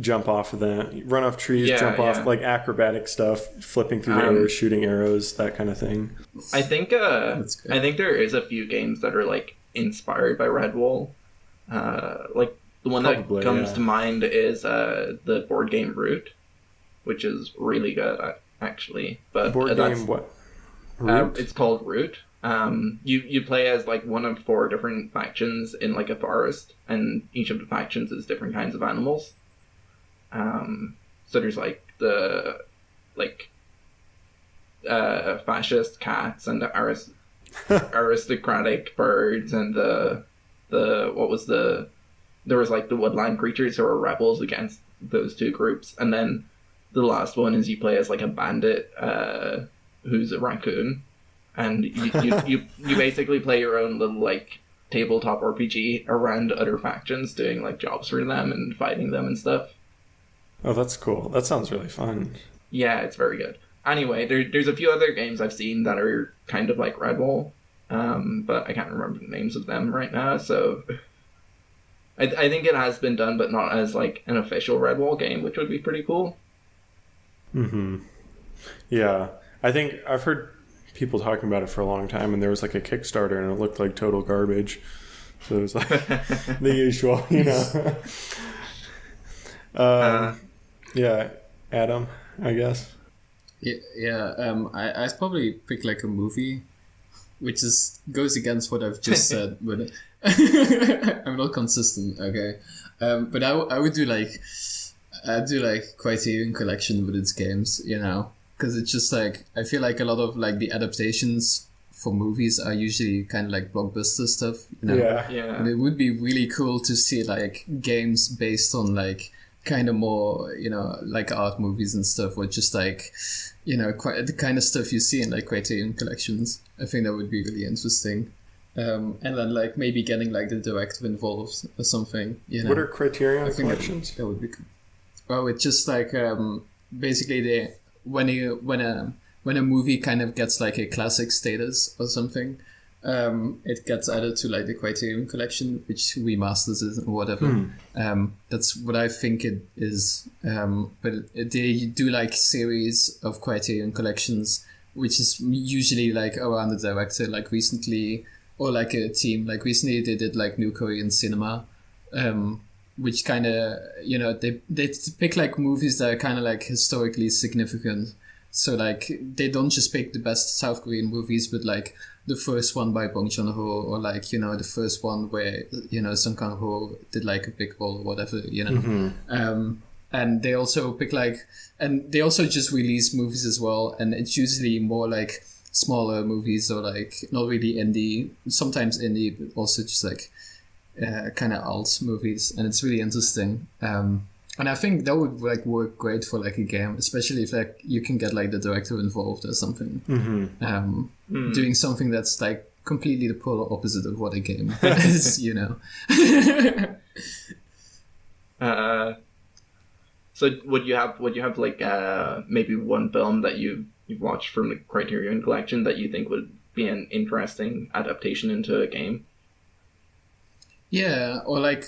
S1: jump off of them, run off trees, jump off, like acrobatic stuff, flipping through the air, shooting arrows, that kind of thing.
S2: I think there is a few games that are like inspired by Redwall. Like the one that comes to mind is the board game Root, which is really good actually. But
S1: board game what? Root?
S2: It's called Root. You play as like one of 4 different factions in like a forest, and each of the factions is different kinds of animals. So there's like the fascist cats and the aristocratic birds, and there was like the woodland creatures who are rebels against those 2 groups, and then the last one is you play as like a bandit who's a raccoon. And you basically play your own little like tabletop RPG around other factions, doing like jobs for them and fighting them and stuff.
S1: Oh, that's cool. That sounds really fun.
S2: Yeah, it's very good. Anyway, there's a few other games I've seen that are kind of like Redwall. but I can't remember the names of them right now. So I think it has been done, but not as like an official Redwall game, which would be pretty cool.
S1: Yeah, I think I've heard people talking about it for a long time, and there was like a Kickstarter, and it looked like total garbage. So it was like the usual, you know. Yeah, Adam, I guess.
S3: I'd probably pick like a movie, which goes against what I've just said, but I'm not consistent. Okay, but I would do like Criterion Collection with its games, you know, because it's just like I feel like a lot of like the adaptations for movies are usually kind of like blockbuster stuff, you know.
S2: Yeah.
S3: And it would be really cool to see like games based on like kind of more, you know, like art movies and stuff, or just like, you know, quite the kind of stuff you see in like Criterion Collections. I think that would be really interesting. And then like maybe getting like the director involved or something, you know.
S1: What are Criterion
S3: I think
S1: Collections?
S3: that would be cool. Well, it's just like basically when a movie kind of gets like a classic status or something, it gets added to like the Criterion Collection, which remasters it or whatever. That's what I think it is. But they do like series of Criterion Collections, which is usually like around the director. Like recently, or like a team. Like recently, they did like New Korean cinema. Which kind of, you know, they pick like movies that are kind of like historically significant. So like they don't just pick the best South Korean movies, but like the first one by Bong Joon-ho, or like, you know, the first one where, you know, Song Kang-ho did like a big role or whatever, you know. And they also pick like, and they also just release movies as well, and it's usually more like smaller movies, or like not really indie, sometimes indie, but also just like kind of alt movies, and it's really interesting. And I think that would like work great for like a game, especially if like you can get like the director involved or something. Doing something that's like completely the polar opposite of what a game is, you know.
S2: So would you have like maybe one film that you've watched from the Criterion Collection that you think would be an interesting adaptation into a game?
S3: Yeah, or like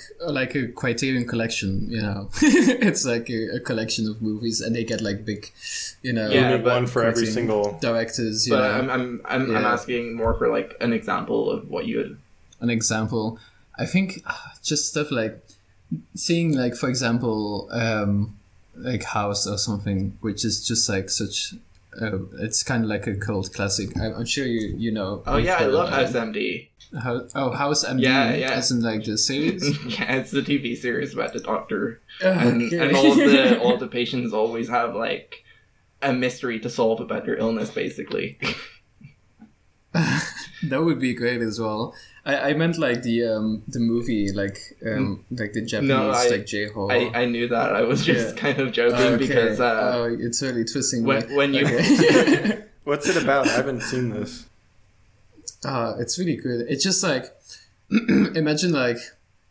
S3: a Criterion Collection, you know. It's like a collection of movies, and they get like big, you know,
S1: one for every single
S3: directors. You
S2: but
S3: know.
S2: I'm asking more for like an example of what you would.
S3: An example, I think, just stuff like seeing like, for example, like House or something, which is just like such. It's kind of like a cult classic. I'm sure you know.
S2: Oh yeah, I love House MD.
S3: House MD.
S2: Yeah.
S3: Isn't like the series.
S2: Yeah, it's the TV series about the doctor,
S3: Okay.
S2: and all the patients always have like a mystery to solve about their illness, basically.
S3: That would be great as well. I meant like the movie, like the Japanese like J-horror.
S2: I knew that. I was just kind of joking because
S3: it's really twisting
S2: when you.
S1: What's it about? I haven't seen this.
S3: It's really good. It's just like imagine like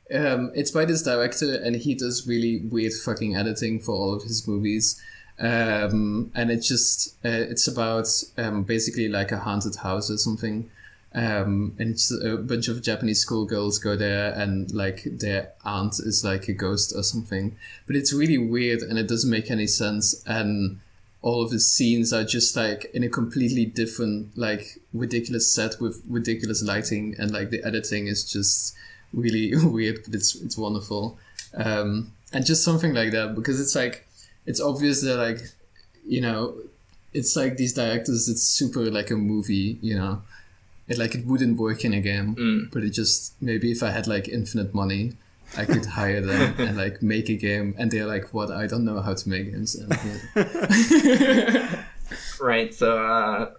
S3: it's by this director, and he does really weird fucking editing for all of his movies. And it's just it's about basically like a haunted house or something. And it's a bunch of Japanese schoolgirls go there, and like their aunt is like a ghost or something. But it's really weird, and it doesn't make any sense. And all of the scenes are just like in a completely different, like ridiculous set with ridiculous lighting, and like the editing is just really weird, but it's wonderful. And just something like that, because it's like, it's obvious that like, you know, it's like these directors, it's super like a movie, you know. It wouldn't work in a game, but it just, maybe if I had like infinite money, I could hire them and like make a game, and they're like, what? I don't know how to make games. And, yeah.
S2: Right. So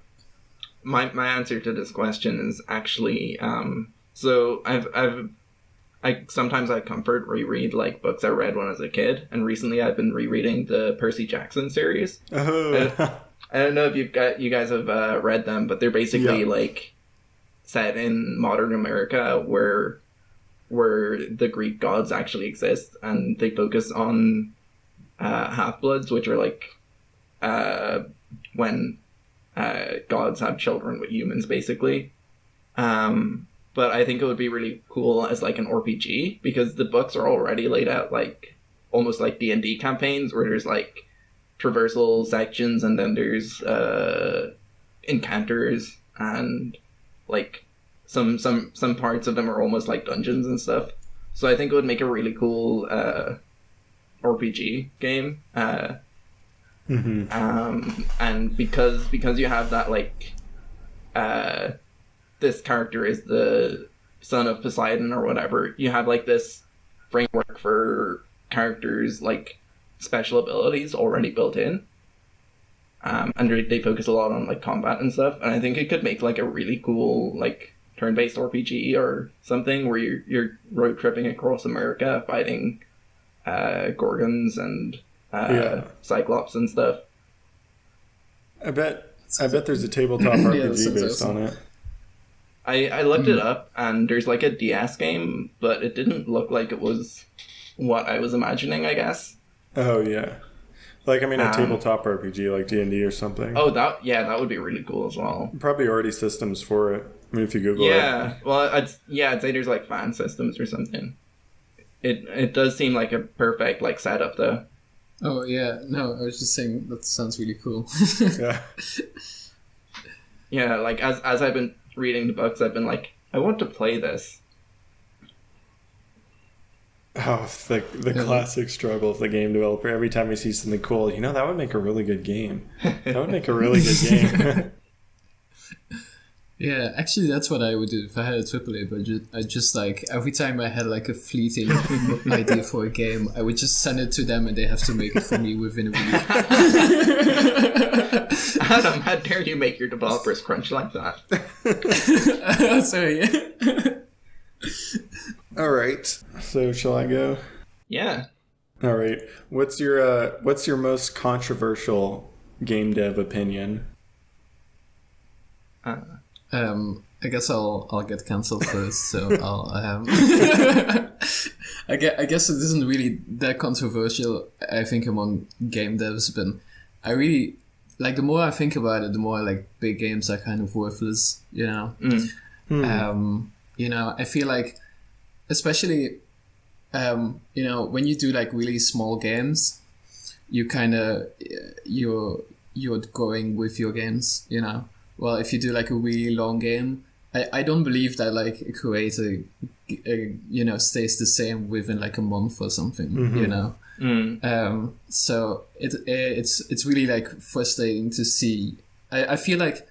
S2: my answer to this question is actually so I sometimes I comfort reread like books I read when I was a kid, and recently I've been rereading the Percy Jackson series. I don't know if you guys have read them, but they're basically like set in modern America where the Greek gods actually exist, and they focus on half-bloods, which are like when gods have children with humans, basically. But I think it would be really cool as like an RPG, because the books are already laid out like almost like D&D campaigns, where there's like traversal sections, and then there's encounters, and like some parts of them are almost like dungeons and stuff. So I think it would make a really cool RPG game. And because you have that, like, this character is the son of Poseidon or whatever, you have like this framework for characters, like special abilities already built in. And they focus a lot on like combat and stuff, and I think it could make like a really cool like turn-based RPG or something, where you're road tripping across America fighting Gorgons and Cyclops and stuff.
S1: I bet there's a tabletop RPG based on it.
S2: I looked it up, and there's like a DS game, but it didn't look like it was what I was imagining, I guess.
S1: Oh yeah, like I mean a tabletop RPG like D&D or something.
S2: Oh that would be really cool as well.
S1: Probably already systems for it. I mean, if you Google it.
S2: Yeah, well, I'd say there's like fan systems or something. It does seem like a perfect like setup though.
S3: Oh yeah, no, I was just saying that sounds really cool.
S1: Yeah.
S2: Yeah, like as I've been reading the books, I've been like, I want to play this.
S1: Oh, the classic struggle of the game developer. Every time we see something cool, that would make a really good game. That would make a really good game.
S3: Yeah, actually, that's what I would do if I had a AAA budget. I just like every time I had like a fleeting idea for a game, I would just send it to them, and they have to make it for me within a week.
S2: Adam, how dare you make your developers crunch like that?
S3: Sorry.
S1: All right. So shall I go?
S2: Yeah.
S1: All right. What's your most controversial game dev opinion?
S3: I guess I'll get cancelled first, so I'll I guess it isn't really that controversial, I think, among game devs, but I really like, the more I think about it, the more like big games are kind of worthless, I feel like, especially when you do like really small games, you kind of you're going with your games, Well, if you do like a really long game, I don't believe that like a creator, stays the same within like a month or something, So it's really like frustrating to see. I feel like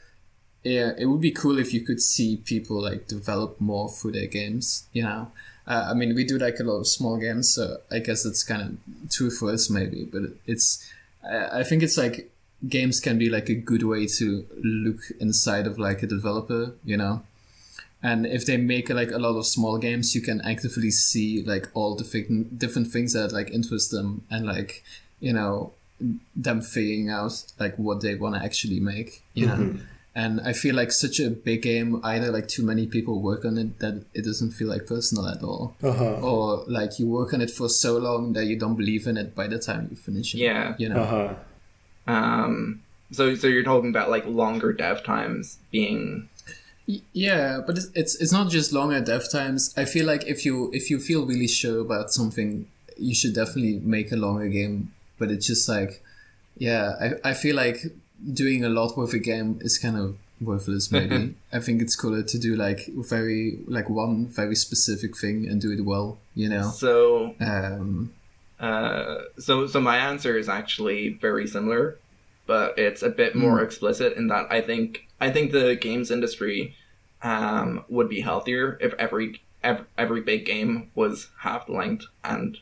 S3: it would be cool if you could see people like develop more through their games, I mean, we do like a lot of small games, so I guess it's kind of true for us maybe, but I think it's like, games can be like a good way to look inside of like a developer, and if they make like a lot of small games, you can actively see like all the different things that like interest them, and like them figuring out like what they want to actually make, and I feel like such a big game, either like too many people work on it that it doesn't feel like personal at all, or like you work on it for so long that you don't believe in it by the time you finish it.
S2: So you're talking about like longer dev times being...
S3: Yeah, but it's not just longer dev times. I feel like if you feel really sure about something, you should definitely make a longer game. But it's just like, I feel like doing a lot with a game is kind of worthless maybe. I think it's cooler to do like one very specific thing and do it well,
S2: So So my answer is actually very similar, but it's a bit more explicit in that I think the games industry would be healthier if every big game was half the length and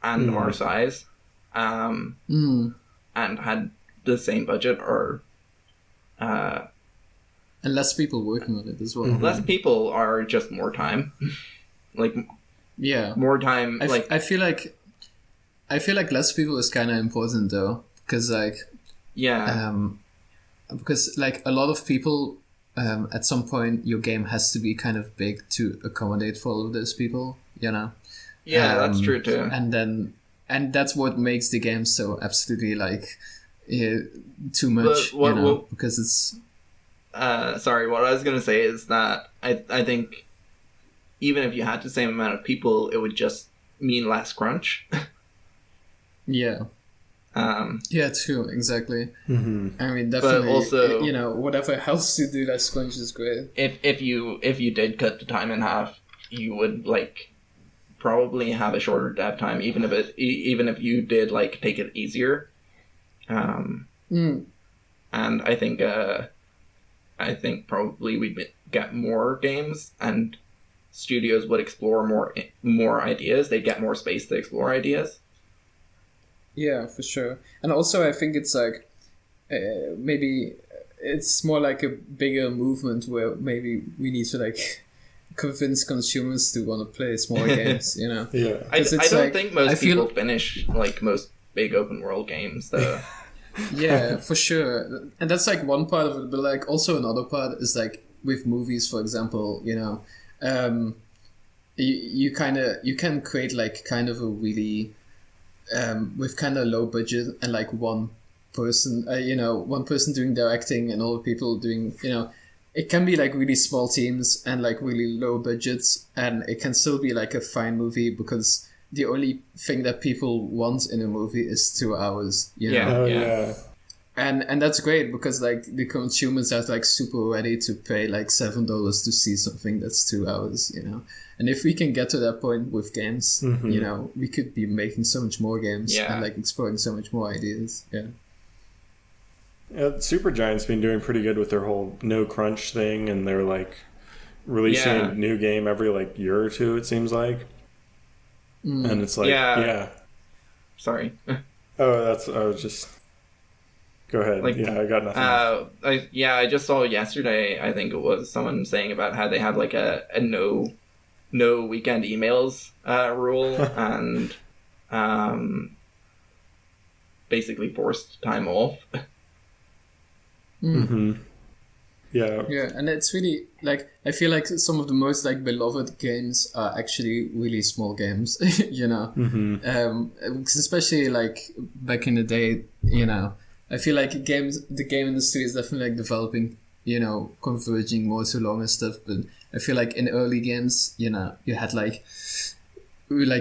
S2: our size, and had the same budget, or
S3: and less people working on it as well.
S2: Less people are just more time, like more time.
S3: I feel like less people is kind of important though, because like because like a lot of people, at some point your game has to be kind of big to accommodate for all of those people,
S2: that's true too.
S3: And that's what makes the game so absolutely like too much, because it's
S2: Sorry, what I was going to say is that I think even if you had the same amount of people, it would just mean less crunch.
S3: Yeah. Yeah, true, exactly.
S1: Mm-hmm.
S3: I mean, definitely.
S2: But also,
S3: whatever helps you do less crunch is great.
S2: If you did cut the time in half, you would probably have a shorter dev time, even if you did take it easier. And I think probably we'd get more games, and studios would explore more ideas. They'd get more space to explore ideas.
S3: Yeah, for sure. And also, I think it's maybe it's more like a bigger movement where maybe we need to convince consumers to want to play smaller games.
S1: Yeah.
S2: I don't think most people finish most big open world games though.
S3: Yeah, for sure. And that's one part of it, but also another part is with movies, for example, you can create kind of a really with kind of low budget and one person doing directing and all the people doing, it can be really small teams and really low budgets, and it can still be a fine movie because the only thing that people want in a movie is 2 hours,
S2: Yeah.
S3: And that's great because the consumers are super ready to pay $7 to see something that's 2 hours, And if we can get to that point with games, we could be making so much more games and exploring so much more ideas. Yeah.
S1: Supergiant's been doing pretty good with their whole no crunch thing, and they're releasing a new game every year or two, it seems like. And it's
S2: Sorry.
S1: I was just... Go ahead. I got nothing.
S2: I just saw yesterday, I think it was, someone saying about how they have a no weekend emails rule and basically forced time off.
S1: Mm-hmm. Yeah.
S3: Yeah, and it's really I feel some of the most beloved games are actually really small games, because especially back in the day, I feel the game industry is definitely developing, converging more to longer stuff. But I feel in early games, you had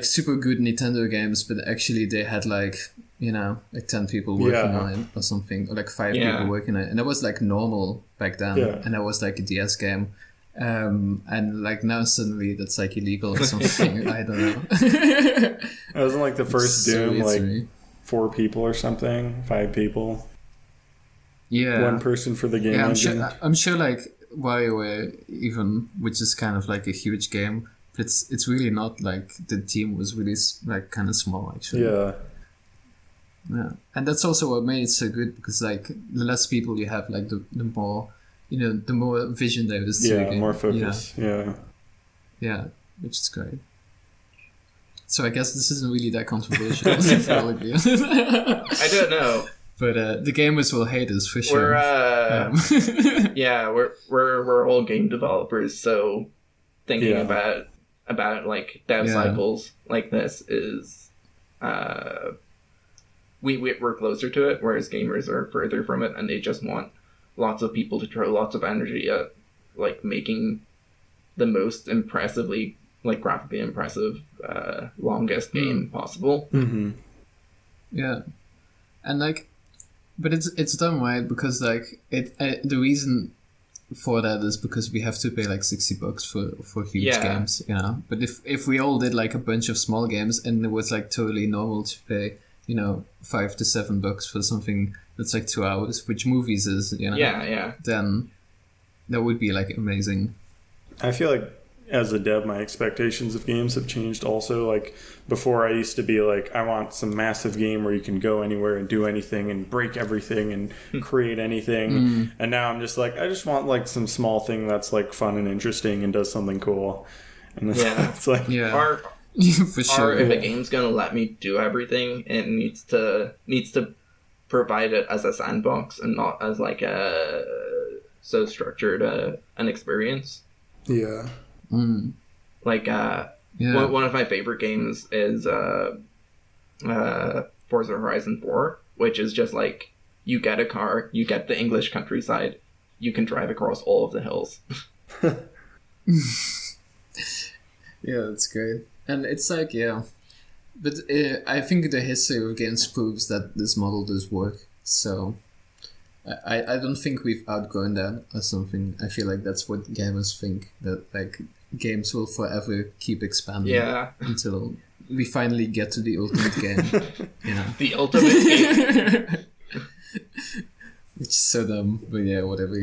S3: super good Nintendo games, but actually they had 10 people working on it or something, or 5 people working on it, and that was normal back then, and that was a DS game. And now suddenly that's illegal or something. I don't know.
S1: It wasn't the first Doom 4 people or something, 5 people.
S3: Yeah.
S1: 1 person for the game engine.
S3: I'm sure WarioWare even, which is kind of a huge game, but it's really not the team was really kind of small actually.
S1: Yeah.
S3: Yeah. And that's also what made it so good, because the less people you have, the more the more vision there is to the game.
S1: More focus. Yeah.
S3: Yeah, which is great. So I guess this isn't really that controversial.
S2: I don't know.
S3: But the gamers will hate us for sure.
S2: We're all game developers, so thinking about dev cycles like this is we're closer to it, whereas gamers are further from it, and they just want lots of people to throw lots of energy at making the most impressively graphically impressive longest game possible.
S1: Mm-hmm.
S3: Yeah, and but it's done right because the reason for that is because we have to pay $60 for huge games, But if we all did a bunch of small games and it was totally normal to pay $5 to $7 for something that's 2 hours, which movies is, then that would be amazing.
S1: I feel as a dev, my expectations of games have changed also. Before, I used to be I want some massive game where you can go anywhere and do anything and break everything and create anything. And now I'm just I just want some small thing that's fun and interesting and does something cool. And it's
S2: for
S3: sure.
S2: If a game's gonna let me do everything, it needs to provide it as a sandbox and not as so structured an experience.
S1: Yeah.
S3: Mm.
S2: One of my favorite games is Forza Horizon 4, which is just you get a car, you get the English countryside, you can drive across all of the hills.
S3: Yeah, that's great. And it's like, yeah. But I think the history of games proves that this model does work. So I don't think we've outgrown that or something. I feel like that's what gamers think, that like games will forever keep expanding until we finally get to the ultimate game. You know?
S2: The ultimate game.
S3: Which is so dumb, but yeah, whatever.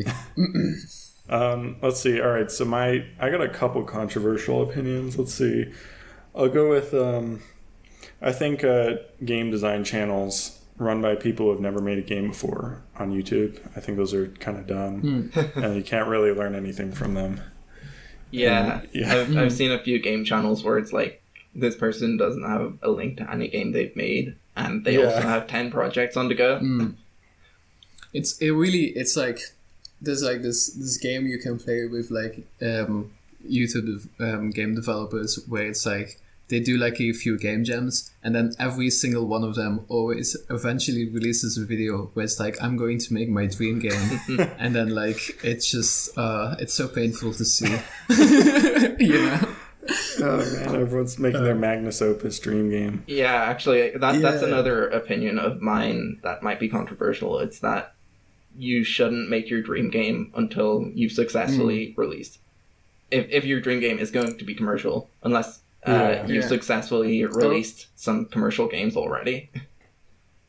S1: Let's see. All right, so I got a couple controversial opinions. Let's see. I'll go with I think game design channels run by people who have never made a game before on YouTube. I think those are kind of dumb, and you can't really learn anything from them.
S2: Yeah, I've seen a few game channels where it's like this person doesn't have a link to any game they've made, and they also have 10 projects on the go.
S3: It's like there's like this game you can play with like YouTube game developers where it's like they do like a few game jams, and then every single one of them always eventually releases a video where it's like, I'm going to make my dream game. And then like it's just it's so painful to see. You know?
S1: Oh man, everyone's making their Magnus Opus dream game.
S2: Yeah, actually that's another opinion of mine that might be controversial. It's that you shouldn't make your dream game until you've successfully released. If your dream game is going to be commercial, unless you've successfully released some commercial games already.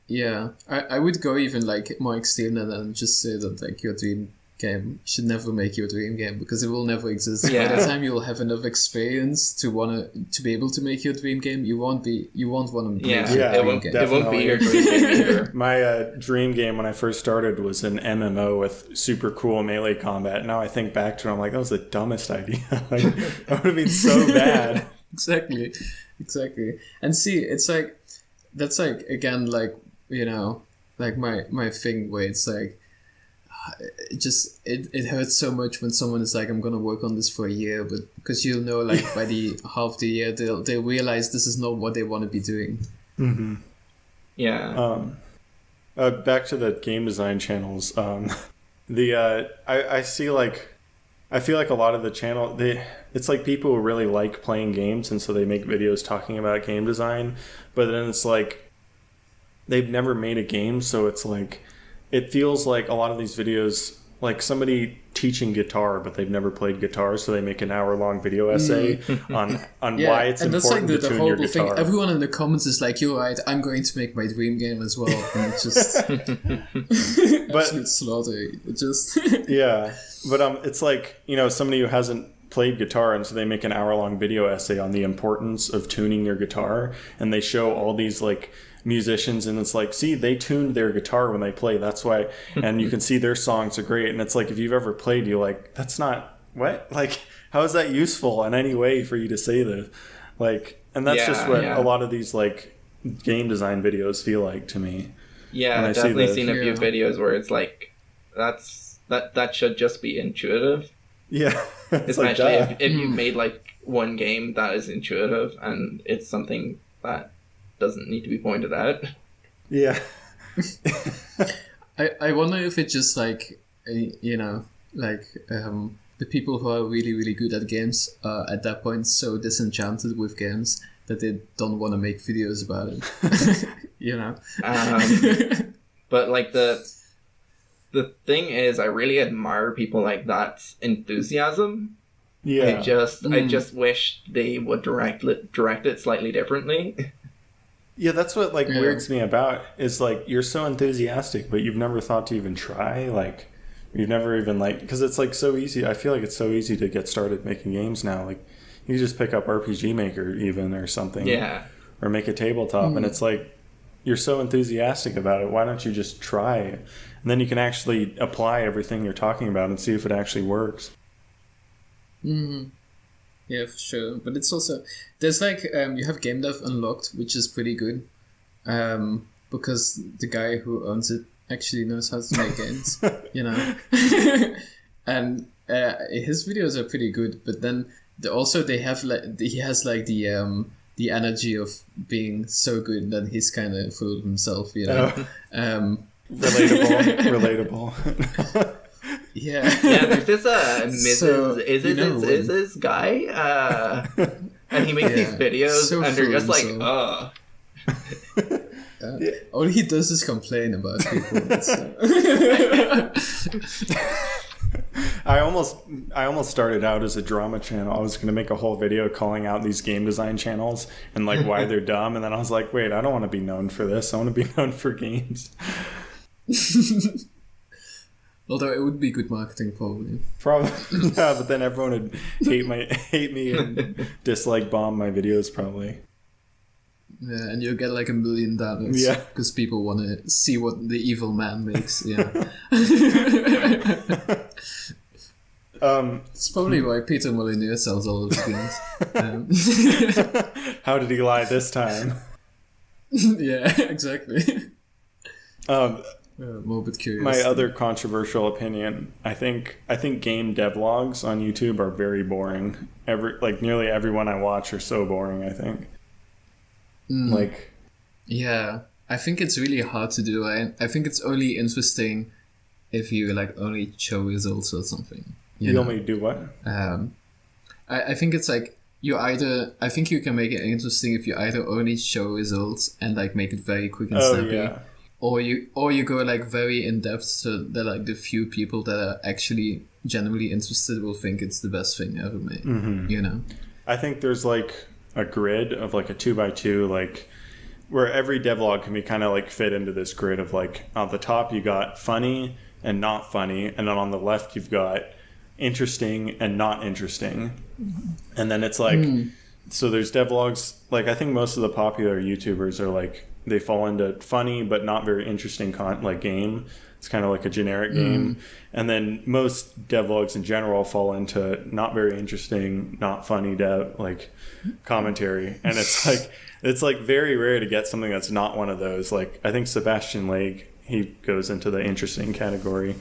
S3: Yeah, I would go even like more extreme than that and just say that like your dream game should never make your dream game, because it will never exist. By the time you'll have enough experience to be able to make your dream game, you won't want to make your dream game.
S2: It won't be your dream game either.
S1: My dream game when I first started was an MMO with super cool melee combat. Now I think back to it, I'm like, that was the dumbest idea. Like, that would have been so bad.
S3: Exactly. And see, it's like, that's like, again, like, you know, like my thing where it's like, it hurts so much when someone is like, I'm gonna work on this for a year, but because you'll know like by the half the year they'll realize this is not what they want to be doing.
S1: Back to the game design channels. I feel like a lot of the channel, it's like people who really like playing games, and so they make videos talking about game design, but then it's like they've never made a game, so it's like it feels like a lot of these videos, like somebody teaching guitar, but they've never played guitar, so they make an hour-long video essay on why it's important to tune your guitar.
S3: Thing. Everyone in the comments is like, "You're right, I'm going to make my dream game as well," and it's just absolute slaughter. It just
S1: but it's like, you know, somebody who hasn't played guitar, and so they make an hour-long video essay on the importance of tuning your guitar, and they show all these like musicians, and it's like, see, they tuned their guitar when they play, that's why, and you can see their songs are great, and it's like, if you've ever played, you're like, that's not what, like, how is that useful in any way for you to say this, like, and that's just what a lot of these like game design videos feel like to me.
S2: I've definitely seen a few videos where it's like, that should just be intuitive. Especially
S1: like,
S2: if you've made like one game that is intuitive and it's something that doesn't need to be pointed out.
S3: I wonder if it's just like, you know, like the people who are really, really good at games are at that point so disenchanted with games that they don't want to make videos about it. You know?
S2: But like the thing is, I really admire people like that enthusiasm. I just wish they would direct it slightly differently.
S1: Yeah, that's what like weirds me about is like, you're so enthusiastic, but you've never thought to even try. Like, you've never even like, because it's like so easy. I feel like it's so easy to get started making games now. Like, you just pick up RPG Maker even or something, or make a tabletop, and it's like, you're so enthusiastic about it. Why don't you just try? And then you can actually apply everything you're talking about and see if it actually works.
S3: Yeah, for sure. But it's also, there's like, you have gamedev unlocked, which is pretty good, because the guy who owns it actually knows how to make games, you know. And his videos are pretty good, but then he has like the energy of being so good that he's kind of full of himself, you know.
S1: Relatable.
S3: Yeah.
S2: Yeah, there's this Miziziziz guy, and he makes these videos, and they're just like,
S3: all he does is complain about people.
S1: I almost started out as a drama channel. I was going to make a whole video calling out these game design channels and like why they're dumb, and then I was like, wait, I don't want to be known for this. I want to be known for games.
S3: Although it would be good marketing, probably.
S1: Probably, yeah. But then everyone would hate me and dislike bomb my videos, probably.
S3: Yeah, and you'll get like 1 million downloads.
S1: Yeah,
S3: because people want to see what the evil man makes. Yeah. It's probably why Peter Molyneux sells all of his games.
S1: How did he lie this time?
S3: Yeah, exactly. Morbid curious.
S1: My other controversial opinion, I think game devlogs on YouTube are very boring. Nearly everyone I watch are so boring, I think.
S3: Yeah, I think it's really hard to do. I think it's only interesting if you like only show results or something.
S1: You only do what?
S3: I think it's like I think you can make it interesting if you either only show results and like make it very quick and snappy. Yeah. Or you go like very in depth so that like the few people that are actually genuinely interested will think it's the best thing ever made. Mm-hmm.
S1: I think there's like a grid of like a 2x2, like where every devlog can be kind of like fit into this grid of like on the top you got funny and not funny, and then on the left you've got interesting and not interesting. And then it's like so there's devlogs, like I think most of the popular YouTubers are like they fall into funny but not very interesting like game. It's kind of like a generic game. And then most devlogs in general fall into not very interesting, not funny like commentary. And it's like very rare to get something that's not one of those. Like I think Sebastian Lake, he goes into the interesting category,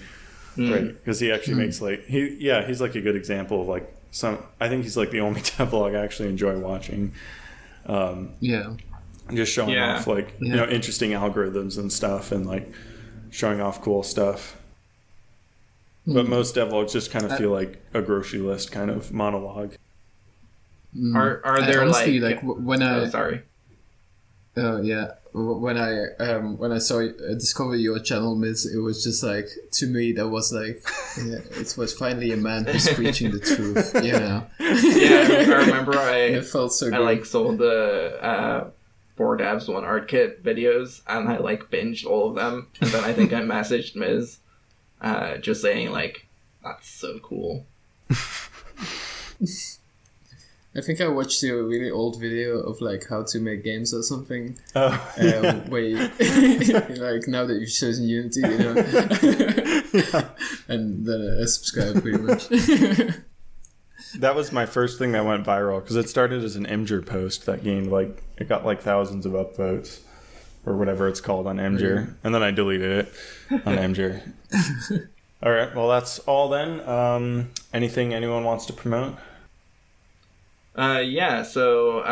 S1: right? Because he actually makes like he's like a good example of like I think he's like the only devlog I actually enjoy watching. Just showing off like interesting algorithms and stuff, and like showing off cool stuff. But most devlogs just kind of feel like a grocery list kind of monologue.
S2: Are there
S3: honestly,
S2: like
S3: when I
S2: sorry?
S3: When I discovered your channel, Miz, it was just like, to me that was like it was finally a man who's preaching the truth.
S2: Yeah, I remember it felt so good. I like sold the Board Devs One Art Kit videos, and I like binged all of them, and then I think I messaged Miz just saying like, that's so cool.
S3: I think I watched a really old video of like how to make games or something. Where you, like now that you've chosen Unity, and then I subscribed pretty much.
S1: That was my first thing that went viral because it started as an Imgur post that gained like it got like thousands of upvotes or whatever it's called on Imgur, and then I deleted it on Imgur. All right, well that's all then. Anything anyone wants to promote?
S2: So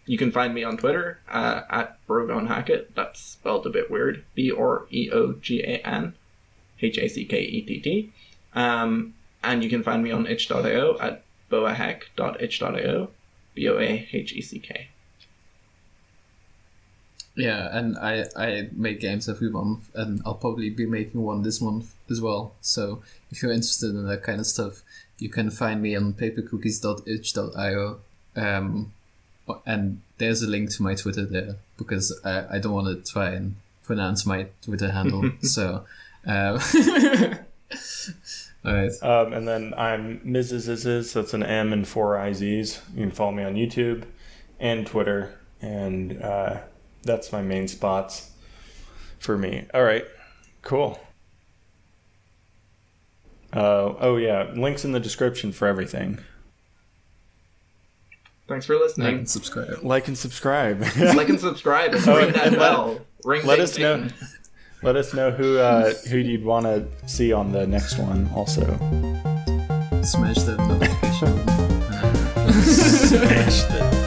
S2: you can find me on Twitter at Breogan Hackett. That's spelled a bit weird. Breogan Hackett. And you can find me on itch.io at boaheck.itch.io. BOAHECK.
S3: Yeah, and I make games every month, and I'll probably be making one this month as well. So if you're interested in that kind of stuff, you can find me on papercookies.itch.io. And there's a link to my Twitter there, because I don't want to try and pronounce my Twitter handle. So, all right.
S1: And then I'm Miziziziz, that's an M and 4 IZs. You can follow me on YouTube and Twitter, and that's my main spots for me. All right, cool. Links in the description for everything.
S2: Thanks for listening.
S1: Like and subscribe. Like and subscribe.
S2: And ring that bell.
S1: Let us know. Let us know who you'd want to see on the next one. Also,
S3: smash that notification.
S1: Smash that.